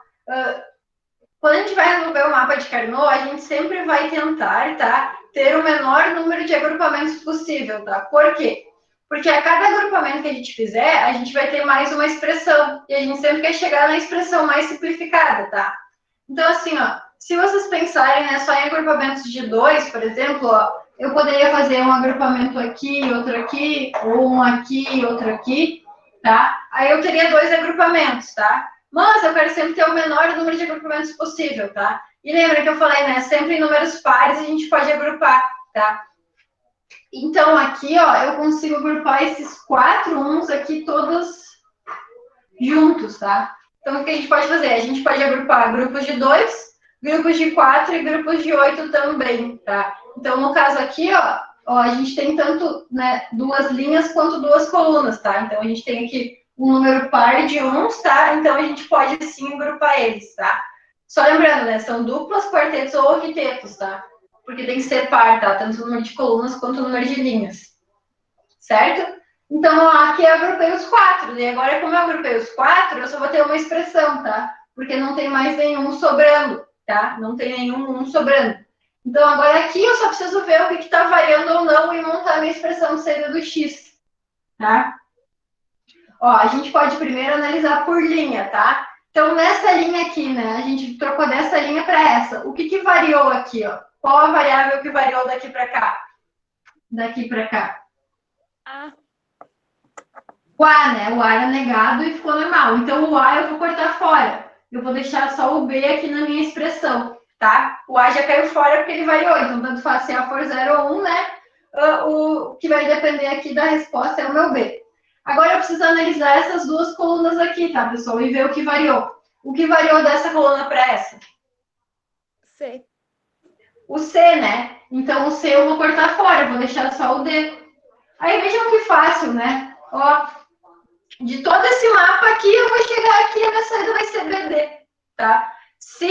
quando a gente vai resolver o mapa de Carnot, a gente sempre vai tentar, tá, ter o menor número de agrupamentos possível, tá? Por quê? Porque a cada agrupamento que a gente fizer, a gente vai ter mais uma expressão. E a gente sempre quer chegar na expressão mais simplificada, tá? Então, assim, ó, se vocês pensarem, né, só em agrupamentos de 2, por exemplo, ó, eu poderia fazer um agrupamento aqui, outro aqui, ou um aqui, outro aqui, tá? Aí eu teria 2 agrupamentos, tá? Mas eu quero sempre ter o menor número de agrupamentos possível, tá? E lembra que eu falei, né, sempre em números pares a gente pode agrupar, tá? Então, aqui, ó, eu consigo agrupar esses 4 uns aqui todos juntos, tá? Então, o que a gente pode fazer? A gente pode agrupar grupos de 2, grupos de 4 e grupos de 8 também, tá? Então, no caso aqui, ó, a gente tem tanto, né, 2 linhas quanto 2 colunas, tá? Então, a gente tem aqui um número par de uns, tá? Então, a gente pode, sim, agrupar eles, tá? Só lembrando, né, são duplas, quartetos ou octetos, tá? Porque tem que ser par, tá? Tanto o número de colunas quanto o número de linhas, certo? Então, aqui eu agrupei os 4. E agora, como eu agrupei os 4, eu só vou ter uma expressão, tá? Porque não tem mais nenhum sobrando, tá? Não tem nenhum sobrando. Então, agora aqui eu só preciso ver o que está variando ou não e montar a minha expressão de saída do x, tá? Ó, a gente pode primeiro analisar por linha, tá? Então, nessa linha aqui, né? A gente trocou dessa linha para essa. O que variou aqui, ó? Qual a variável que variou daqui para cá? Daqui para cá. A. O A, né? O A era negado e ficou normal. Então, o A eu vou cortar fora. Eu vou deixar só o B aqui na minha expressão, tá? O A já caiu fora porque ele variou. Então, tanto faz se A for 0 ou 1, né? O que vai depender aqui da resposta é o meu B. Agora, eu preciso analisar essas duas colunas aqui, tá, pessoal? E ver o que variou. O que variou dessa coluna para essa? C. O C, né? Então, o C eu vou cortar fora. Eu vou deixar só o D. Aí, vejam que fácil, né? Ó, de todo esse mapa aqui, eu vou chegar aqui e a minha saída vai ser BD, tá? Se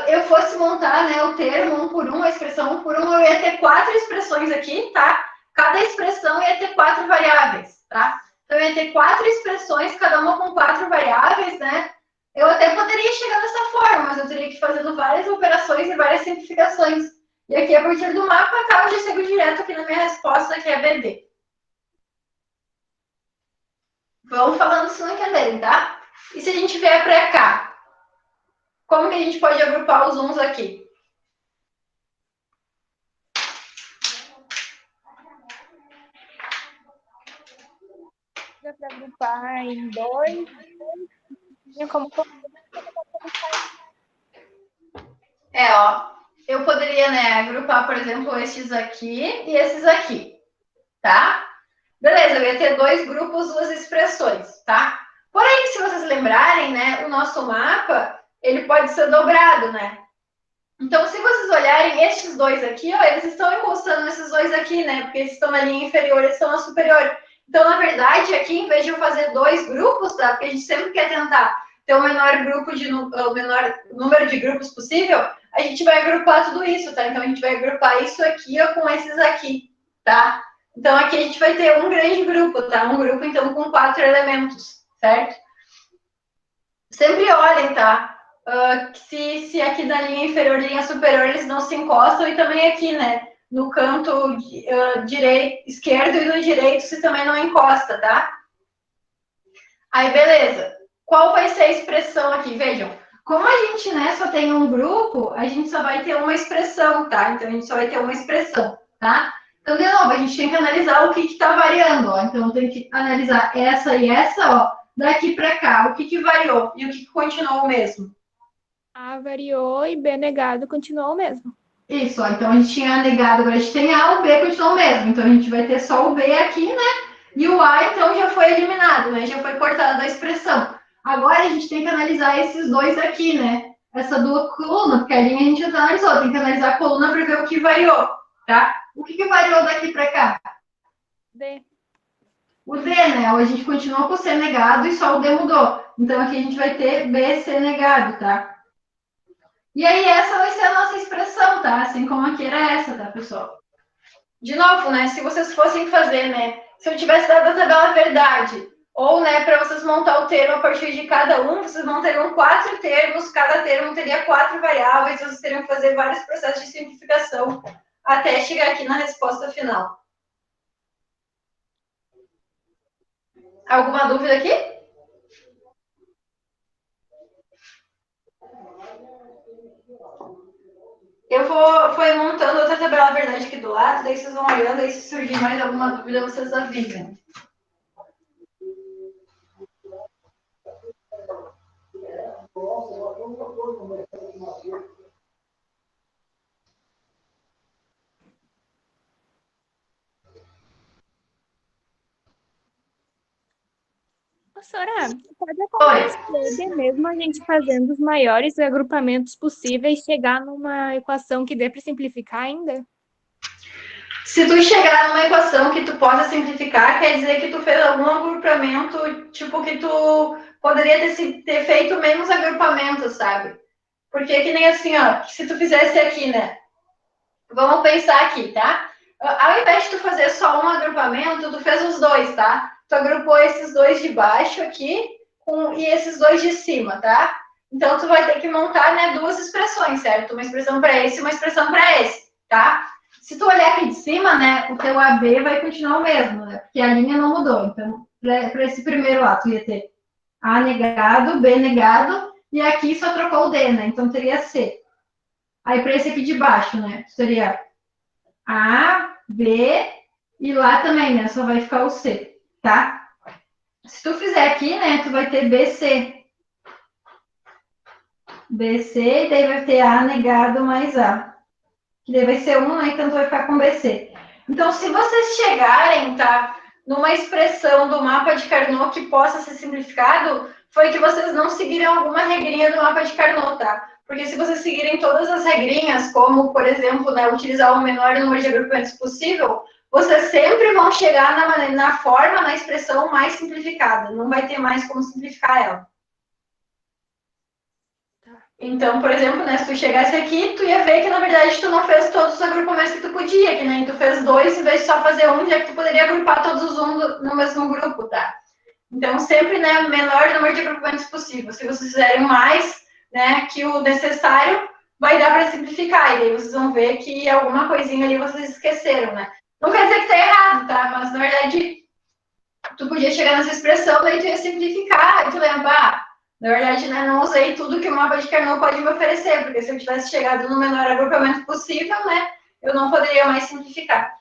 eu fosse montar, né, o termo um por um, a expressão um por um, eu ia ter 4 expressões aqui, tá? Cada expressão ia ter 4 variáveis, tá? Então, eu ia ter 4 expressões, cada uma com 4 variáveis, né? Eu até poderia chegar dessa forma, mas eu teria que ir fazendo várias operações e várias simplificações. E aqui, a partir do mapa, eu já chego direto aqui na minha resposta, que é BD. Vamos falando se não entenderem, tá? E se a gente vier para cá? Como que a gente pode agrupar os uns aqui? Dá para agrupar em 2. Como Ó, eu poderia, né, agrupar, por exemplo, estes aqui e esses aqui, tá? Beleza, eu ia ter 2 grupos, 2 expressões, tá? Porém, se vocês lembrarem, né, o nosso mapa, ele pode ser dobrado, né? Então, se vocês olharem estes 2 aqui, ó, eles estão encostando nesses 2 aqui, né? Porque eles estão na linha inferior, eles estão na superior. Então, na verdade, aqui, em vez de eu fazer 2 grupos, tá? Porque a gente sempre quer tentar ter o menor número de grupos possível, a gente vai agrupar tudo isso, tá? Então, a gente vai agrupar isso aqui, ó, com esses aqui, tá? Então, aqui a gente vai ter um grande grupo, tá? Um grupo, então, com 4 elementos, certo? Sempre olhem, tá? Se aqui da linha inferior e linha superior eles não se encostam, e também aqui, né? No canto direito, esquerdo e no direito se também não encosta, tá? Aí, beleza. Qual vai ser a expressão aqui? Vejam, como a gente, né, só tem um grupo, a gente só vai ter uma expressão, tá? Então, a gente só vai ter uma expressão, tá? Então, de novo, a gente tem que analisar o que está variando, ó. Então, tem que analisar essa e essa, ó, daqui para cá. O que variou e o que continuou o mesmo? A variou e B negado continuou o mesmo. Isso, ó. Então, a gente tinha negado, agora a gente tem A, o B continuou o mesmo. Então, a gente vai ter só o B aqui, né? E o A, então, já foi eliminado, né? Já foi cortado da expressão. Agora, a gente tem que analisar esses dois aqui, né? Essa duas colunas, porque a linha a gente já analisou. Tem que analisar a coluna para ver o que variou, tá? O que variou daqui para cá? D. O D, né? A gente continuou com o C negado e só o D mudou. Então, aqui a gente vai ter B, C negado, tá? E aí, essa vai ser a nossa expressão, tá? Assim como aqui era essa, tá, pessoal? De novo, né? Se vocês fossem fazer, né? Se eu tivesse dado a tabela verdade, ou, né, para vocês montar o termo a partir de cada um, vocês montariam 4 termos, cada termo teria 4 variáveis, vocês teriam que fazer vários processos de simplificação até chegar aqui na resposta final. Alguma dúvida aqui? Eu vou ir montando outra tabela verdade aqui do lado, daí vocês vão olhando, aí se surgir mais alguma dúvida, vocês avisem. Professora, pode acontecer de mesmo a gente fazendo os maiores agrupamentos possíveis, chegar numa equação que dê para simplificar ainda? Se tu chegar numa equação que tu possa simplificar, quer dizer que tu fez algum agrupamento, tipo, que tu poderia ter feito menos agrupamentos, sabe? Porque que nem assim, ó, se tu fizesse aqui, né? Vamos pensar aqui, tá? Ao invés de tu fazer só um agrupamento, tu fez os dois, tá? Tu agrupou esses dois de baixo aqui e esses dois de cima, tá? Então, tu vai ter que montar, né, duas expressões, certo? Uma expressão para esse e uma expressão para esse, tá? Se tu olhar aqui de cima, né, o teu AB vai continuar o mesmo, né? Porque a linha não mudou. Então, para esse primeiro ato, ia ter A negado, B negado, e aqui só trocou o D, né? Então, teria C. Aí, para esse aqui de baixo, né, seria A, B, e lá também, né, só vai ficar o C, tá? Se tu fizer aqui, né, tu vai ter BC. BC, e daí vai ter A negado mais A. Que daí vai ser 1, né, então tu vai ficar com BC. Então, se vocês chegarem, tá, numa expressão do mapa de Carnot que possa ser simplificado, foi que vocês não seguiram alguma regrinha do mapa de Carnot, tá? Porque se vocês seguirem todas as regrinhas, como, por exemplo, né, utilizar o menor número de agrupamentos possível, vocês sempre vão chegar na forma, na expressão mais simplificada. Não vai ter mais como simplificar ela. Então, por exemplo, né, se tu chegasse aqui, tu ia ver que, na verdade, tu não fez todos os agrupamentos que tu podia, que nem tu fez dois, em vez de só fazer um, já que tu poderia agrupar todos os um no mesmo grupo, tá? Então, sempre, né, o menor número de agrupamentos possível. Se vocês fizerem mais, né, que o necessário, vai dar para simplificar. E aí vocês vão ver que alguma coisinha ali vocês esqueceram, né? Não quer dizer que tá errado, tá? Mas, na verdade, tu podia chegar nessa expressão, daí tu ia simplificar, e tu lembra, na verdade, né, não usei tudo que o mapa de Carnot pode me oferecer, porque se eu tivesse chegado no menor agrupamento possível, né, eu não poderia mais simplificar.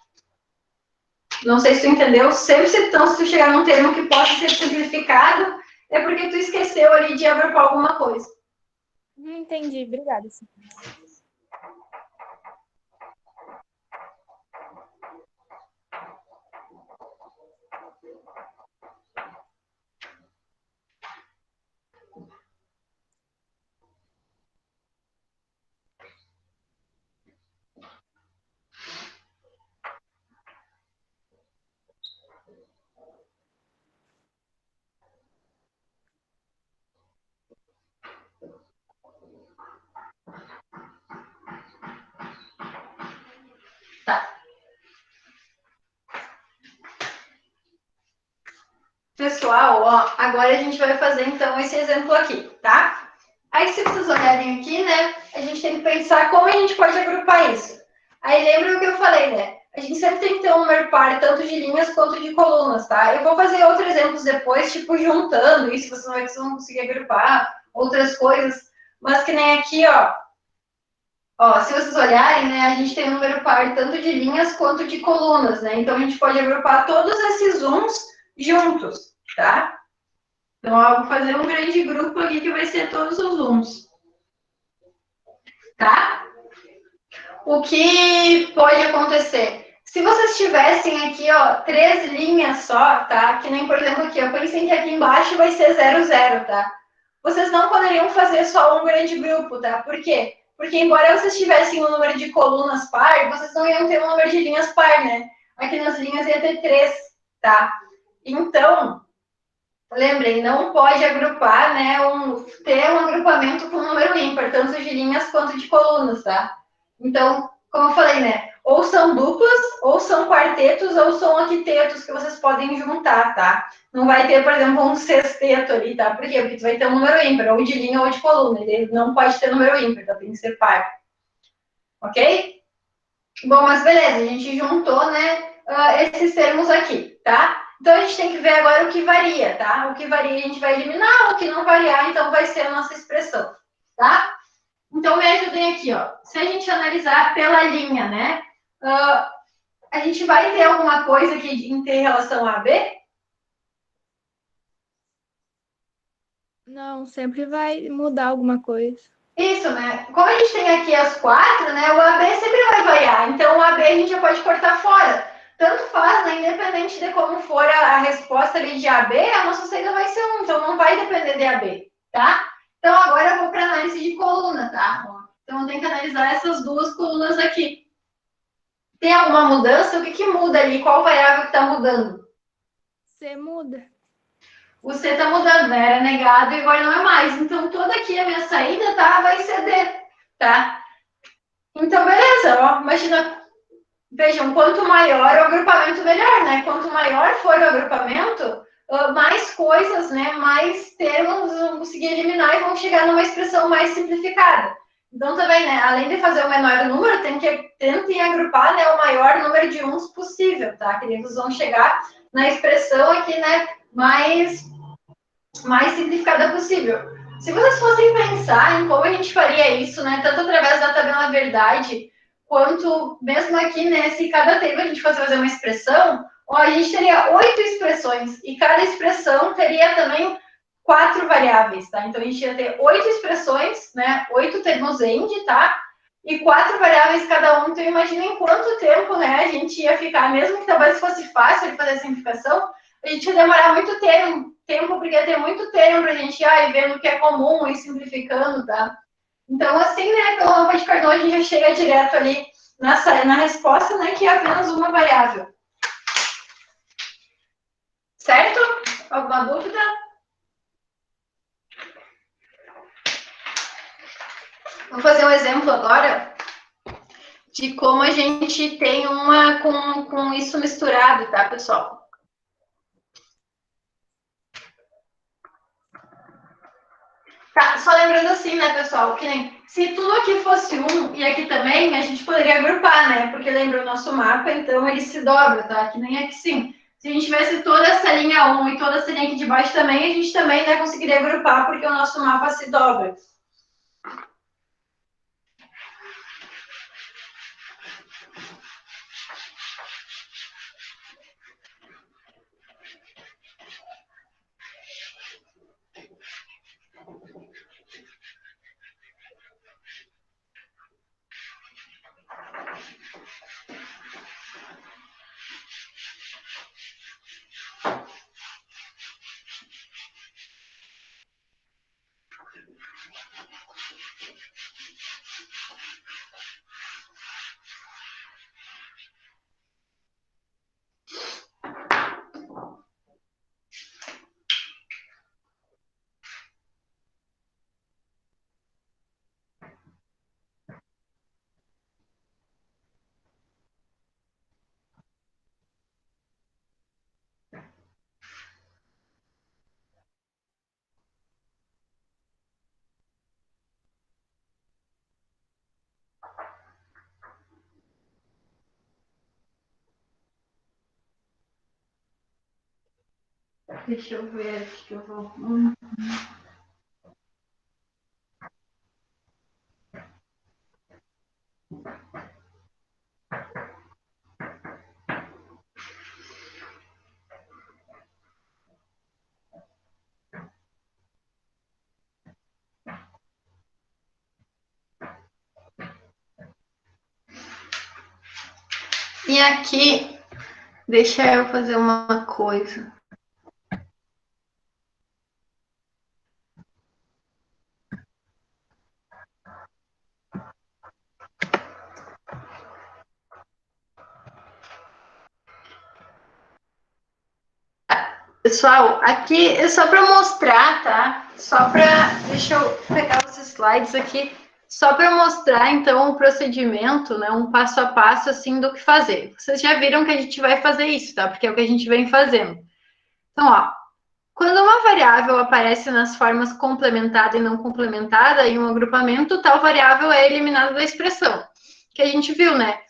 Não sei se tu entendeu. Sempre se tu chegar num termo que possa ser simplificado, é porque tu esqueceu ali de agrupar alguma coisa. Entendi, obrigada. Tá. Pessoal, ó, agora a gente vai fazer, então, esse exemplo aqui, tá? Aí, se vocês olharem aqui, né, a gente tem que pensar como a gente pode agrupar isso. Aí, lembra o que eu falei, né? A gente sempre tem que ter um número par, tanto de linhas quanto de colunas, tá? Eu vou fazer outros exemplos depois, tipo, juntando isso, vocês vão conseguir agrupar outras coisas. Mas que nem aqui, ó. Ó, se vocês olharem, né, a gente tem um número par tanto de linhas quanto de colunas, né? Então, a gente pode agrupar todos esses uns juntos, tá? Então, ó, eu vou fazer um grande grupo aqui que vai ser todos os uns, tá? O que pode acontecer? Se vocês tivessem aqui, ó, 3 linhas só, tá? Que nem, por exemplo, aqui, eu pensei que aqui embaixo vai ser 0, 0, tá? Vocês não poderiam fazer só um grande grupo, tá? Por quê? Porque, embora vocês tivessem um número de colunas par, vocês não iam ter um número de linhas par, né? Aqui nas linhas ia ter 3, tá? Então, lembrem, não pode agrupar, né? Ter um agrupamento com número ímpar, tanto de linhas quanto de colunas, tá? Então, como eu falei, né? Ou são duplas, ou são quartetos, ou são octetos que vocês podem juntar, tá? Não vai ter, por exemplo, um sexteto ali, tá? Por quê? Porque tu vai ter um número ímpar, ou de linha ou de coluna. Ele não pode ter número ímpar, então tem que ser par. Ok? Bom, mas beleza, a gente juntou, né, esses termos aqui, tá? Então, a gente tem que ver agora o que varia, tá? O que varia a gente vai eliminar, o que não variar, então, vai ser a nossa expressão, tá? Então, me ajudem aqui, ó. Se a gente analisar pela linha, né? A gente vai ter alguma coisa aqui em relação a B? Não, sempre vai mudar alguma coisa. Isso, né? Como a gente tem aqui as 4, né? O AB sempre vai variar. Então, o AB a gente já pode cortar fora. Tanto faz, né? Independente de como for a resposta ali de AB, a nossa saída vai ser CD de AB, tá? Então, agora eu vou para análise de coluna, tá? Então, eu tenho que analisar essas duas colunas aqui. Tem alguma mudança? O que muda ali? Qual variável que está mudando? C muda. O C está mudando, né? Era negado e agora não é mais. Então, toda aqui a minha saída, tá? Vai ser D, tá? Então, beleza, ó. Imagina, vejam, quanto maior o agrupamento, melhor, né? Quanto maior for o agrupamento, mais coisas, né? Mais termos vão conseguir eliminar e vão chegar numa expressão mais simplificada. Então, também, né? Além de fazer o menor número, tentem agrupar, né, o maior número de uns possível, tá? Que eles vão chegar na expressão aqui, né? Mais simplificada possível. Se vocês fossem pensar em como a gente faria isso, né, tanto através da tabela verdade, quanto mesmo aqui, né, se cada tempo a gente fosse fazer uma expressão, ó, a gente teria 8 expressões, e cada expressão teria também 4 variáveis, tá? Então, a gente ia ter 8 expressões, né, 8 termos end, tá? E 4 variáveis cada um. Então, imagina em quanto tempo, né, a gente ia ficar, mesmo que talvez fosse fácil de fazer a simplificação, a gente ia demorar muito tempo, porque ia ter muito tempo para a gente ir vendo o que é comum e simplificando, tá? Então, assim, né, pelo mapa de Carnot, a gente já chega direto ali na resposta, né, que é apenas uma variável. Certo? Alguma dúvida? Vou fazer um exemplo agora de como a gente tem uma com isso misturado, tá, pessoal? Tá, só lembrando assim, né, pessoal, que nem se tudo aqui fosse 1 e aqui também, a gente poderia agrupar, né? Porque lembra o nosso mapa, então ele se dobra, tá? Que nem aqui sim. Se a gente tivesse toda essa linha 1 e toda essa linha aqui de baixo também, a gente também, né, conseguiria agrupar, porque o nosso mapa se dobra. Deixa eu ver aqui que eu vou... E aqui, deixa eu fazer uma coisa. Pessoal, aqui é só para mostrar, tá? Deixa eu pegar os slides aqui. Só para mostrar, então, o procedimento, né? Um passo a passo, assim, do que fazer. Vocês já viram que a gente vai fazer isso, tá? Porque é o que a gente vem fazendo. Então, ó, quando uma variável aparece nas formas complementada e não complementada em um agrupamento, tal variável é eliminada da expressão. Que a gente viu, né?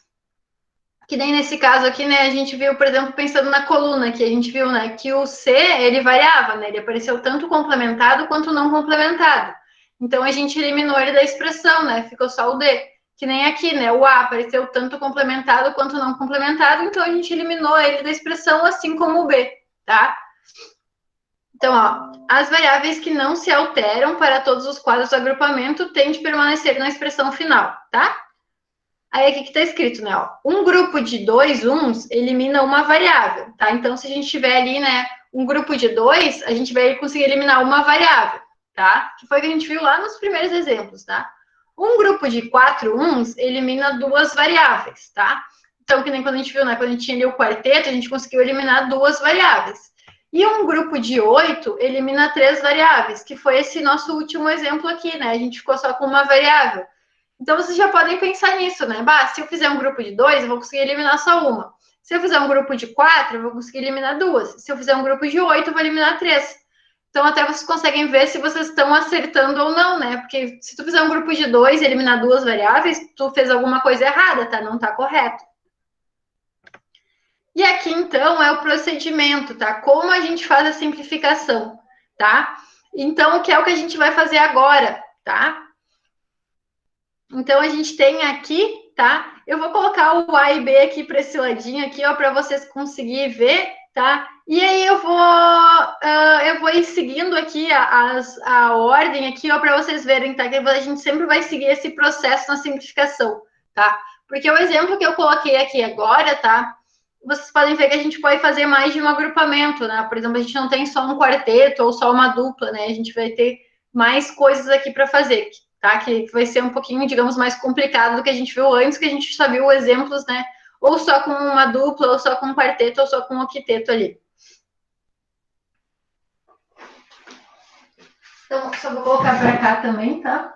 Que nem nesse caso aqui, né, a gente viu, por exemplo, pensando na coluna, que a gente viu, né, que o C, ele variava, né, ele apareceu tanto complementado quanto não complementado. Então, a gente eliminou ele da expressão, né, ficou só o D. Que nem aqui, né, o A apareceu tanto complementado quanto não complementado, então a gente eliminou ele da expressão, assim como o B, tá? Então, ó, as variáveis que não se alteram para todos os quadros do agrupamento têm de permanecer na expressão final, tá? Aí aqui que está escrito, né? Ó, um grupo de 2 uns elimina uma variável, tá? Então, se a gente tiver ali, né, um grupo de 2, a gente vai conseguir eliminar uma variável, tá? Que foi o que a gente viu lá nos primeiros exemplos, tá? Um grupo de 4 uns elimina 2 variáveis, tá? Então, que nem quando a gente viu, né? Quando a gente tinha ali o quarteto, a gente conseguiu eliminar 2 variáveis. E um grupo de 8 elimina 3 variáveis, que foi esse nosso último exemplo aqui, né? A gente ficou só com uma variável. Então, vocês já podem pensar nisso, né? Bah, se eu fizer um grupo de 2, eu vou conseguir eliminar só uma. Se eu fizer um grupo de 4, eu vou conseguir eliminar 2. Se eu fizer um grupo de 8, eu vou eliminar 3. Então, até vocês conseguem ver se vocês estão acertando ou não, né? Porque se tu fizer um grupo de 2 e eliminar 2 variáveis, tu fez alguma coisa errada, tá? Não tá correto. E aqui, então, é o procedimento, tá? Como a gente faz a simplificação, tá? Então, que é o que a gente vai fazer agora, tá? Então, a gente tem aqui, tá? Eu vou colocar o A e B aqui para esse ladinho aqui, ó, para vocês conseguirem ver, tá? E aí eu vou ir seguindo aqui a ordem aqui, ó, para vocês verem, tá? Que a gente sempre vai seguir esse processo na simplificação, tá? Porque o exemplo que eu coloquei aqui agora, tá? Vocês podem ver que a gente pode fazer mais de um agrupamento, né? Por exemplo, a gente não tem só um quarteto ou só uma dupla, né? A gente vai ter mais coisas aqui para fazer, tá? Que vai ser um pouquinho, digamos, mais complicado do que a gente viu antes, que a gente só viu exemplos, né? Ou só com uma dupla, ou só com um quarteto, ou só com um octeto ali. Então, só vou colocar para cá também, tá?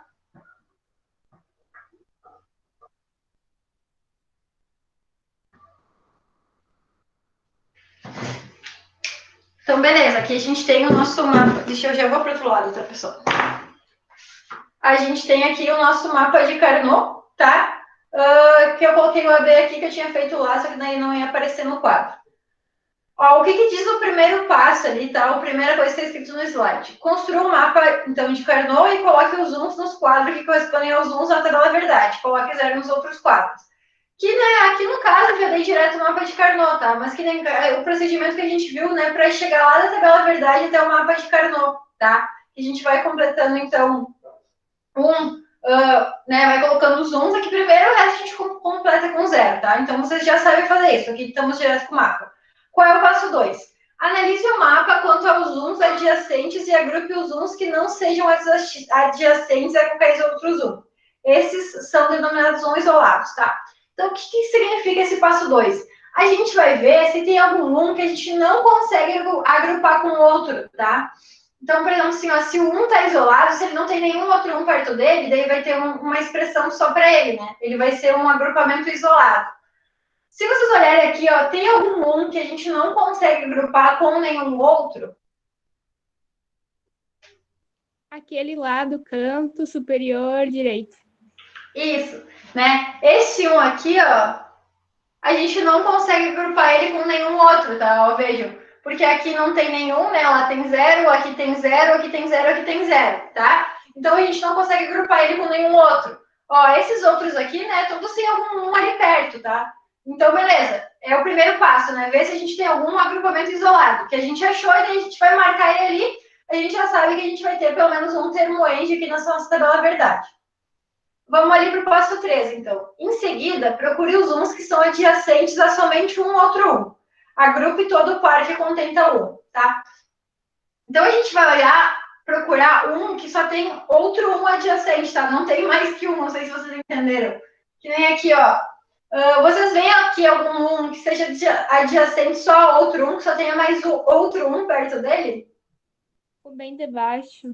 Então, beleza. Aqui a gente tem o nosso mapa. Deixa eu já vou para outro lado, tá, pessoal? A gente tem aqui o nosso mapa de Carnot, tá? Que eu coloquei o AB aqui que eu tinha feito lá, só que daí não ia aparecer no quadro. Ó, o que diz o primeiro passo ali, tá? A primeira coisa que está escrito no slide. Construa um mapa, então, de Carnot e coloque os uns nos quadros que correspondem aos uns na tabela verdade. Coloque 0 nos outros quadros. Que, né, aqui no caso, eu já dei direto o mapa de Carnot, tá? Mas que nem o procedimento que a gente viu, né, para chegar lá da tabela verdade até o mapa de Carnot, tá? Que a gente vai completando, então, né, vai colocando os uns aqui primeiro, o resto a gente completa com 0, tá? Então, vocês já sabem fazer isso. Aqui estamos direto com o mapa. Qual é o passo 2? Analise o mapa quanto aos uns adjacentes e agrupe os uns que não sejam adjacentes a qualquer outros uns. Esses são denominados uns isolados, tá? Então, o que significa esse passo 2? A gente vai ver se tem algum que a gente não consegue agrupar com o outro, tá? Então, por exemplo, assim, ó, se o 1 está isolado, se ele não tem nenhum outro 1 perto dele, daí vai ter uma expressão só para ele, né? Ele vai ser um agrupamento isolado. Se vocês olharem aqui, ó, tem algum 1 que a gente não consegue agrupar com nenhum outro? Aquele lá do canto superior direito. Isso, né? Esse 1 aqui, ó, a gente não consegue agrupar ele com nenhum outro, tá? Ó, vejam. Porque aqui não tem nenhum, né? Lá tem 0, aqui tem 0, aqui tem 0, aqui tem 0, tá? Então, a gente não consegue agrupar ele com nenhum outro. Ó, esses outros aqui, né? Todos têm algum 1 ali perto, tá? Então, beleza. É o primeiro passo, né? Ver se a gente tem algum agrupamento isolado. Que a gente achou e daí a gente vai marcar ele ali. A gente já sabe que a gente vai ter pelo menos um termo end aqui na nossa tabela verdade. Vamos ali para o passo 3, então. Em seguida, procure os uns que são adjacentes a somente um outro 1. Agrupe todo o par que contém tal 1, tá? Então, a gente vai olhar, procurar um que só tem outro 1 adjacente, tá? Não tem mais que um, não sei se vocês entenderam. Que nem aqui, ó. Vocês veem aqui algum 1 que seja adjacente só a outro 1, que só tenha mais outro 1 perto dele? O bem debaixo.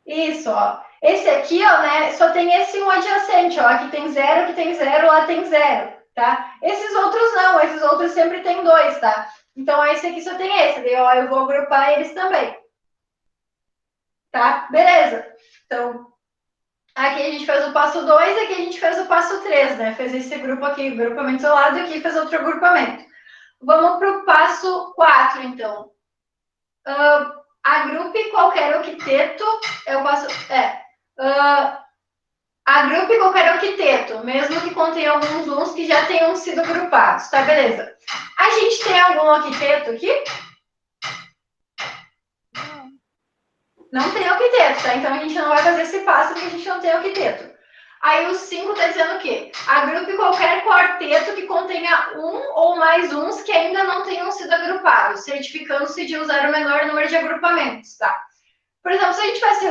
Isso, ó. Esse aqui, ó, né, só tem esse 1 adjacente, ó. Aqui tem 0, aqui tem 0, lá tem 0, tá? Esses outros não, esses outros sempre tem 2, tá? Então, esse aqui só tem esse, daí, ó, eu vou agrupar eles também. Tá? Beleza. Então, aqui a gente fez o passo 2, aqui a gente fez o passo 3, né? Fez esse grupo aqui, grupamento isolado, e aqui fez outro agrupamento. Vamos para o passo 4, então. Agrupe qualquer octeto. Eu passo. Agrupe qualquer octeto, mesmo que contenha alguns uns que já tenham sido agrupados, tá? Beleza. A gente tem algum octeto aqui? Não tem octeto, tá? Então a gente não vai fazer esse passo porque a gente não tem octeto. Aí o 5 está dizendo o quê? Agrupe qualquer quarteto que contenha um ou mais uns que ainda não tenham sido agrupados, certificando-se de usar o menor número de agrupamentos, tá? Por exemplo, se a gente tivesse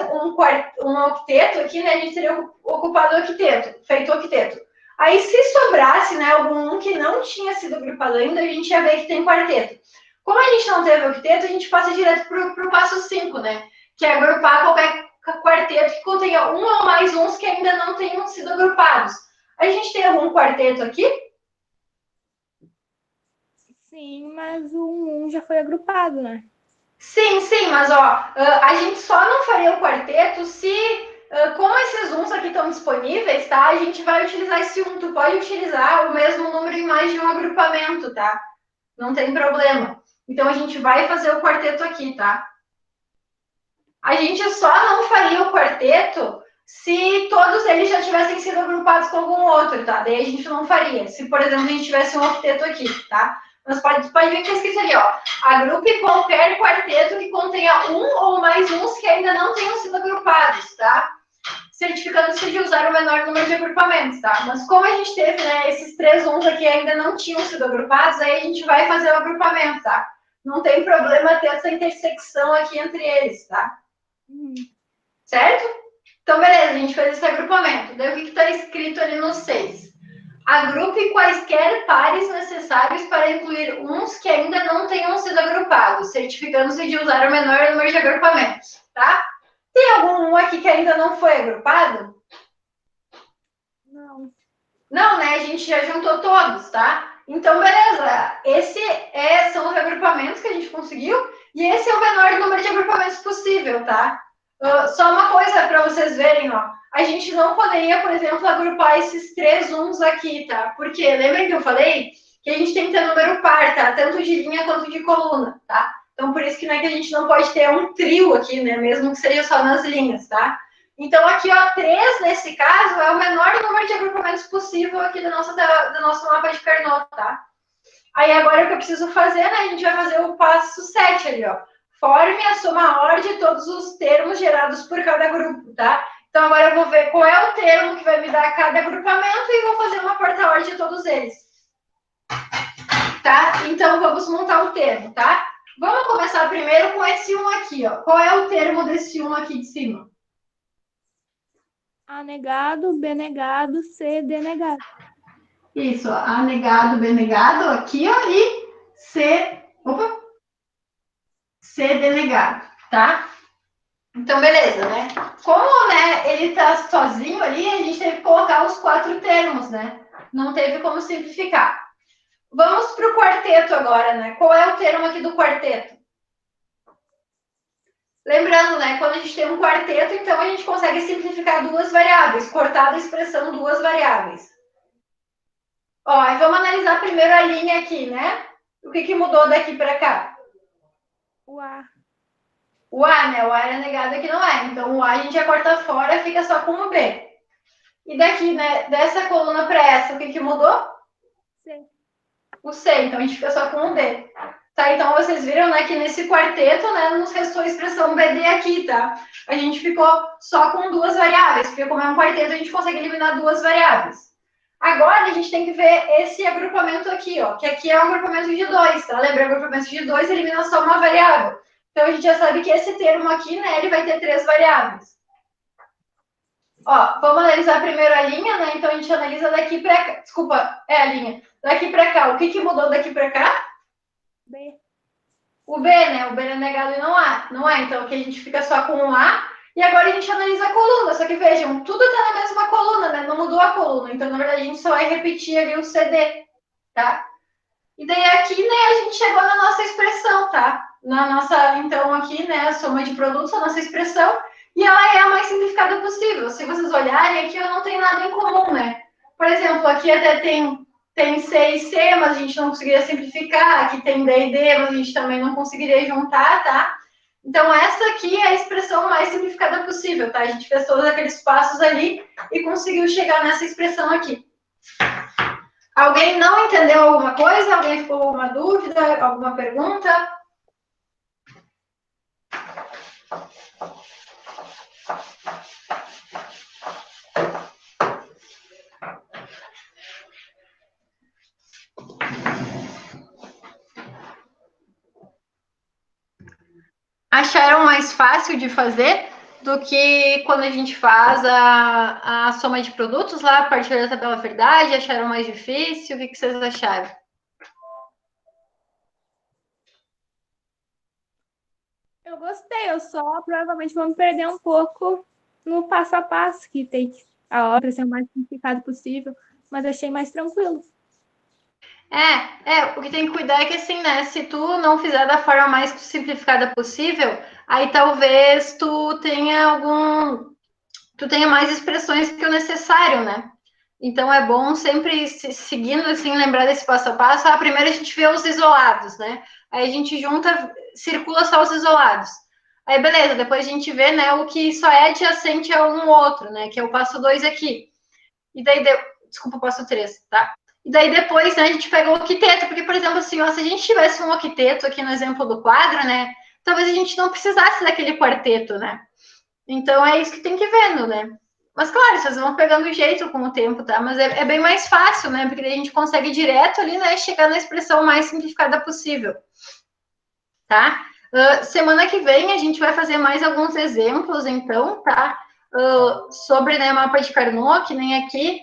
um octeto aqui, né, a gente teria ocupado o octeto, feito o octeto. Aí, se sobrasse, né, algum que não tinha sido agrupado ainda, a gente ia ver que tem quarteto. Como a gente não teve octeto, a gente passa direto para o passo 5, né, que é agrupar qualquer quarteto que contenha um ou mais uns que ainda não tenham sido agrupados. A gente tem algum quarteto aqui? Sim, mas o 1 já foi agrupado, né? Sim, sim, mas ó, a gente só não faria o quarteto se, como esses uns aqui estão disponíveis, tá? A gente vai utilizar esse um. Tu pode utilizar o mesmo número em mais de um agrupamento, tá? Não tem problema. Então a gente vai fazer o quarteto aqui, tá? A gente só não faria o quarteto se todos eles já tivessem sido agrupados com algum outro, tá? Daí a gente não faria. Se, por exemplo, a gente tivesse um octeto aqui, tá? Mas pode ver que é escrito ali, ó. Agrupe qualquer quarteto que contenha um ou mais uns que ainda não tenham sido agrupados, tá? Certificando-se de usar o menor número de agrupamentos, tá? Mas como a gente teve, né, esses 3 uns aqui ainda não tinham sido agrupados, aí a gente vai fazer o agrupamento, tá? Não tem problema ter essa intersecção aqui entre eles, tá? Certo? Então, beleza, a gente fez esse agrupamento. Daí o que está escrito ali no 6? Agrupe quaisquer pares necessários para incluir uns que ainda não tenham sido agrupados, certificando-se de usar o menor número de agrupamentos, tá? Tem algum aqui que ainda não foi agrupado? Não. Não, né? A gente já juntou todos, tá? Então, beleza. Esse são os agrupamentos que a gente conseguiu e esse é o menor número de agrupamentos possível, tá? Só uma coisa para vocês verem, ó. A gente não poderia, por exemplo, agrupar esses 3 uns aqui, tá? Porque lembra que eu falei que a gente tem que ter número par, tá? Tanto de linha quanto de coluna, tá? Então, por isso que, né, que a gente não pode ter um trio aqui, né? Mesmo que seja só nas linhas, tá? Então, aqui, ó, 3, nesse caso, é o menor número de agrupamentos possível aqui do nosso mapa de Carnot, tá? Aí, agora, o que eu preciso fazer, né? A gente vai fazer o passo 7 ali, ó. Forme a soma OR de todos os termos gerados por cada grupo, tá? Então, agora eu vou ver qual é o termo que vai me dar cada agrupamento e vou fazer uma porta-OR de todos eles. Tá? Então, vamos montar o termo, tá? Vamos começar primeiro com esse 1 aqui, ó. Qual é o termo desse 1 aqui de cima? A negado, B negado, C denegado. Isso, ó. A negado, B negado, aqui, ó, e C, opa, C denegado, tá? Então, beleza, né? Como, né, ele tá sozinho ali, a gente teve que colocar os 4 termos, né? Não teve como simplificar. Vamos para o quarteto agora, né? Qual é o termo aqui do quarteto? Lembrando, né? Quando a gente tem um quarteto, então a gente consegue simplificar 2 variáveis, cortar da expressão 2 variáveis. Ó, e vamos analisar primeiro a linha aqui, né? O que mudou daqui para cá? O A. O A, né? O A era negado, aqui não é. Então, o A a gente já corta fora, fica só com o B. E daqui, né? Dessa coluna para essa, o que mudou? C. O C. Então, a gente fica só com o B. Tá? Então, vocês viram, né? Que nesse quarteto, né? Nos restou a expressão BD aqui, tá? A gente ficou só com 2 variáveis. Porque como é um quarteto, a gente consegue eliminar 2 variáveis. Agora, a gente tem que ver esse agrupamento aqui, ó. Que aqui é um agrupamento de 2, tá? Lembra? Agrupamento de 2 elimina só uma variável. Então, a gente já sabe que esse termo aqui, né, ele vai ter 3 variáveis. Ó, vamos analisar primeiro a linha, né? Então, a gente analisa daqui para cá. Desculpa, é a linha. Daqui para cá. O que mudou daqui para cá? B. O B, né? O B é negado e não A. Não é? Então, aqui a gente fica só com o A. E agora a gente analisa a coluna. Só que, vejam, tudo está na mesma coluna, né? Não mudou a coluna. Então, na verdade, a gente só vai repetir ali o CD, tá? E daí aqui, né, a gente chegou na nossa expressão, tá? Na nossa, então, aqui, né, a soma de produtos, a nossa expressão, e ela é a mais simplificada possível. Se vocês olharem, aqui eu não tenho nada em comum, né? Por exemplo, aqui até tem C e C, mas a gente não conseguiria simplificar. Aqui tem D e D, mas a gente também não conseguiria juntar, tá? Então, essa aqui é a expressão mais simplificada possível, tá? A gente fez todos aqueles passos ali e conseguiu chegar nessa expressão aqui. Alguém não entendeu alguma coisa? Alguém ficou com uma dúvida? Alguma pergunta? acharam mais fácil de fazer do que quando a gente faz a soma de produtos lá a partir da tabela verdade? Acharam mais difícil? O que vocês acharam? Eu gostei, eu só provavelmente vou me perder um pouco no passo a passo, que tem a hora ser o mais simplificado possível, mas achei mais tranquilo. O que tem que cuidar é que assim, né? Se tu não fizer da forma mais simplificada possível, aí talvez tu tenha mais expressões que o necessário, né? Então é bom sempre seguindo assim, lembrar desse passo a passo. Primeiro a gente vê os isolados, né? Aí a gente junta, circula só os isolados. Aí beleza, depois a gente vê, né, o que só é adjacente a um outro, né? Que é o passo 2 aqui. E daí, desculpa, o passo 3, tá? E daí depois, né, a gente pega o octeto, porque, por exemplo, assim, ó, se a gente tivesse um octeto aqui no exemplo do quadro, né, talvez a gente não precisasse daquele quarteto, né? Então é isso que tem que ir vendo, né? Mas claro, vocês vão pegando jeito com o tempo, tá? Mas é bem mais fácil, né? Porque a gente consegue direto ali, né, chegar na expressão mais simplificada possível, tá? Semana que vem a gente vai fazer mais alguns exemplos, então, tá? Sobre, né, mapa de Carnot, que nem aqui,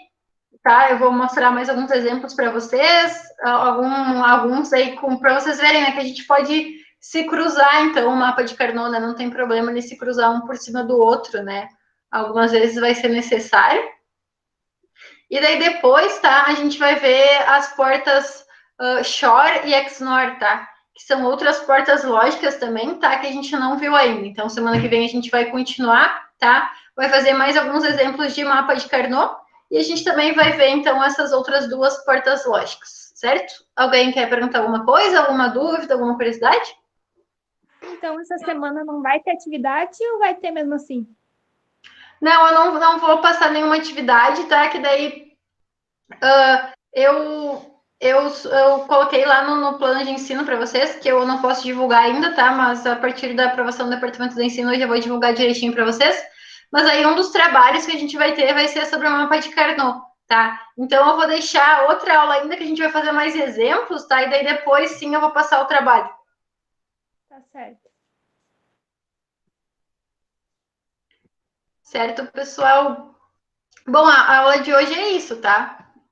tá? Eu vou mostrar mais alguns exemplos para vocês, alguns aí para vocês verem, né, que a gente pode se cruzar, então, o mapa de Carnot, né? Não tem problema ele se cruzar um por cima do outro, né? Algumas vezes vai ser necessário. E daí depois, tá? A gente vai ver as portas Shor e XNOR, tá? Que são outras portas lógicas também, tá? Que a gente não viu ainda. Então, semana que vem a gente vai continuar, tá? Vai fazer mais alguns exemplos de mapa de Carnot. E a gente também vai ver, então, essas outras duas portas lógicas, certo? Alguém quer perguntar alguma coisa, alguma dúvida, alguma curiosidade? Então, essa semana não vai ter atividade ou vai ter mesmo assim? Não, eu não vou passar nenhuma atividade, tá? Que daí eu coloquei lá no plano de ensino para vocês, que eu não posso divulgar ainda, tá? Mas a partir da aprovação do Departamento do Ensino, eu já vou divulgar direitinho para vocês. Mas aí um dos trabalhos que a gente vai ter vai ser sobre o mapa de Carnot, tá? Então eu vou deixar outra aula ainda que a gente vai fazer mais exemplos, tá? E daí depois sim eu vou passar o trabalho. Tá certo. Certo, pessoal? Bom, a aula de hoje é isso, tá?